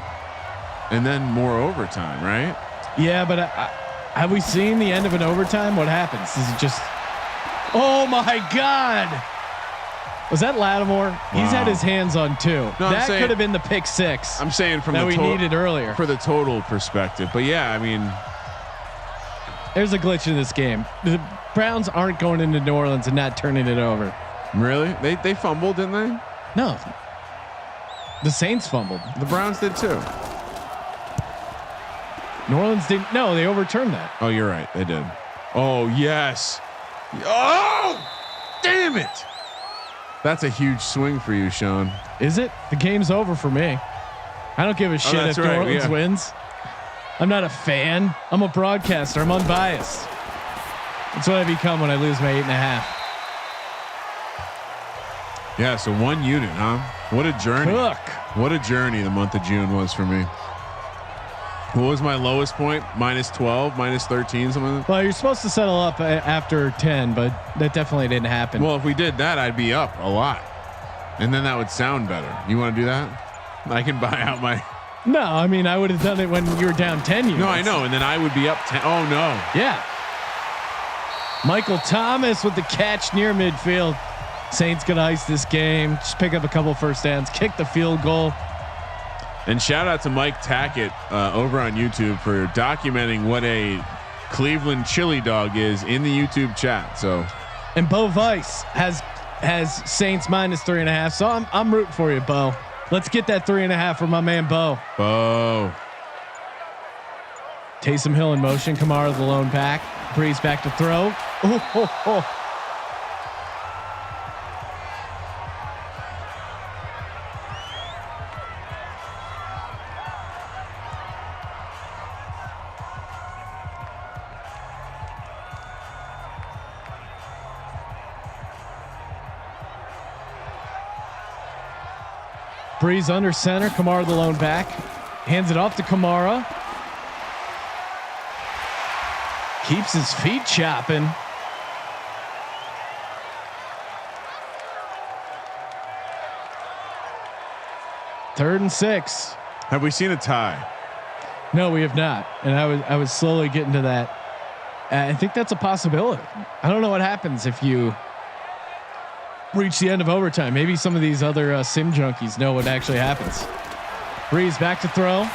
and then more overtime, right? Yeah, but have we seen the end of an overtime? What happens? Is it just? Oh my God! Was that Lattimore? Wow. He's had his hands on 2. No, that could have been the pick 6. I'm saying from that the we needed earlier for the total perspective. But yeah, I mean, there's a glitch in this game. The Browns aren't going into New Orleans and not turning it over. Really? They fumbled, didn't they? No. The Saints fumbled. The Browns did too. New Orleans didn't. No, they overturned that. Oh, you're right. They did. Oh yes. Oh, damn it. That's a huge swing for you, Sean. Is it? The game's over for me. I don't give a shit if New Orleans wins. I'm not a fan. I'm a broadcaster. I'm unbiased. That's what I become when I lose my 8.5. Yeah. So 1 unit, huh? What a journey. Cook. What a journey the month of June was for me. What was my lowest point? -12, -13, something like that? Well, you're supposed to settle up after 10, but that definitely didn't happen. Well, if we did that, I'd be up a lot. And then that would sound better. You want to do that? I can buy out my. No, I mean, I would have done it when you were down 10 units. No, I know. And then I would be up 10. Oh, no. Yeah. Michael Thomas with the catch near midfield. Saints gonna ice this game. Just pick up a couple first downs, kick the field goal. And shout out to Mike Tackett over on YouTube for documenting what a Cleveland chili dog is in the YouTube chat. So, and Bo Weiss has Saints -3.5. So I'm rooting for you, Bo. Let's get that 3.5 for my man Bo. Bo. Taysom Hill in motion. Kamara the lone back. Breeze back to throw. Oh. Breeze under center. Kamara the lone back. Hands it off to Kamara. Keeps his feet chopping. Third and 6. Have we seen a tie? No, we have not. And I was slowly getting to that. I think that's a possibility. I don't know what happens if you reach the end of overtime. Maybe some of these other sim junkies know what actually happens. Breeze back to throw.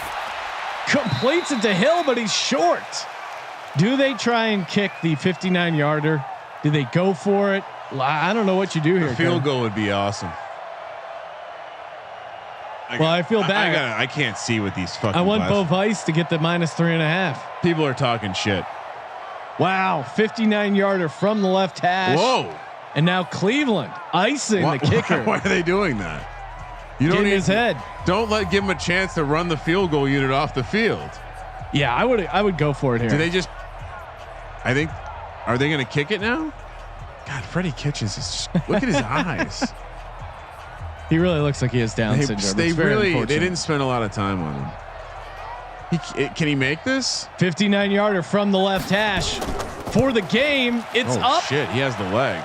Completes it to Hill, but he's short. Do they try and kick the 59-yarder? Do they go for it? I don't know what you do here. A field goal would be awesome. I feel bad. I can't see with these fucking. I want Bo Weiss to get the -3.5. People are talking shit. Wow, 59-yarder from the left hash. Whoa! And now Cleveland icing the kicker. Why are they doing that? You don't need his head. Don't give him a chance to run the field goal unit off the field. Yeah, I would go for it here. Do they just? I think. Are they going to kick it now? God, Freddie Kitchens is. Just, look at his eyes. He really looks like he has Down syndrome. They didn't spend a lot of time on him. Can he make this? 59-yarder from the left hash for the game. It's up. Shit, he has the leg.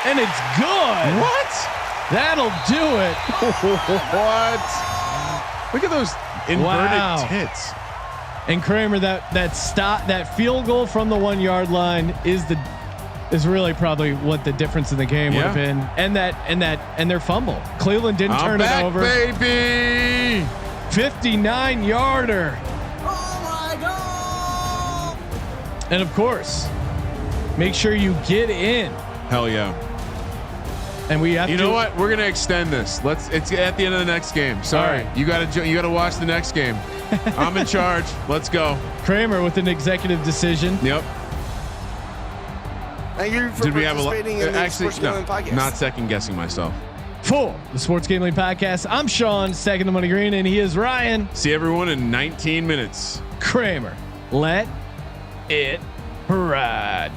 And it's good. What? That'll do it. What? Look at those inverted tits. And Kramer, that field goal from the 1-yard line is really probably what the difference in the game would have been. And their fumble. Cleveland didn't turn it over. Baby. 59-yarder. Oh my God! And of course, make sure you get in. Hell yeah. And we have You know what? We're gonna extend this. It's at the end of the next game. Sorry, right. you gotta watch the next game. I'm in charge. Let's go. Kramer with an executive decision. Yep. Thank you for Did we have participating in the actually Sports no, Gambling Podcast. not second guessing myself. For the Sports Gambling Podcast, I'm Sean, second the money green, and he is Ryan See everyone in 19 minutes. Kramer. Let it ride.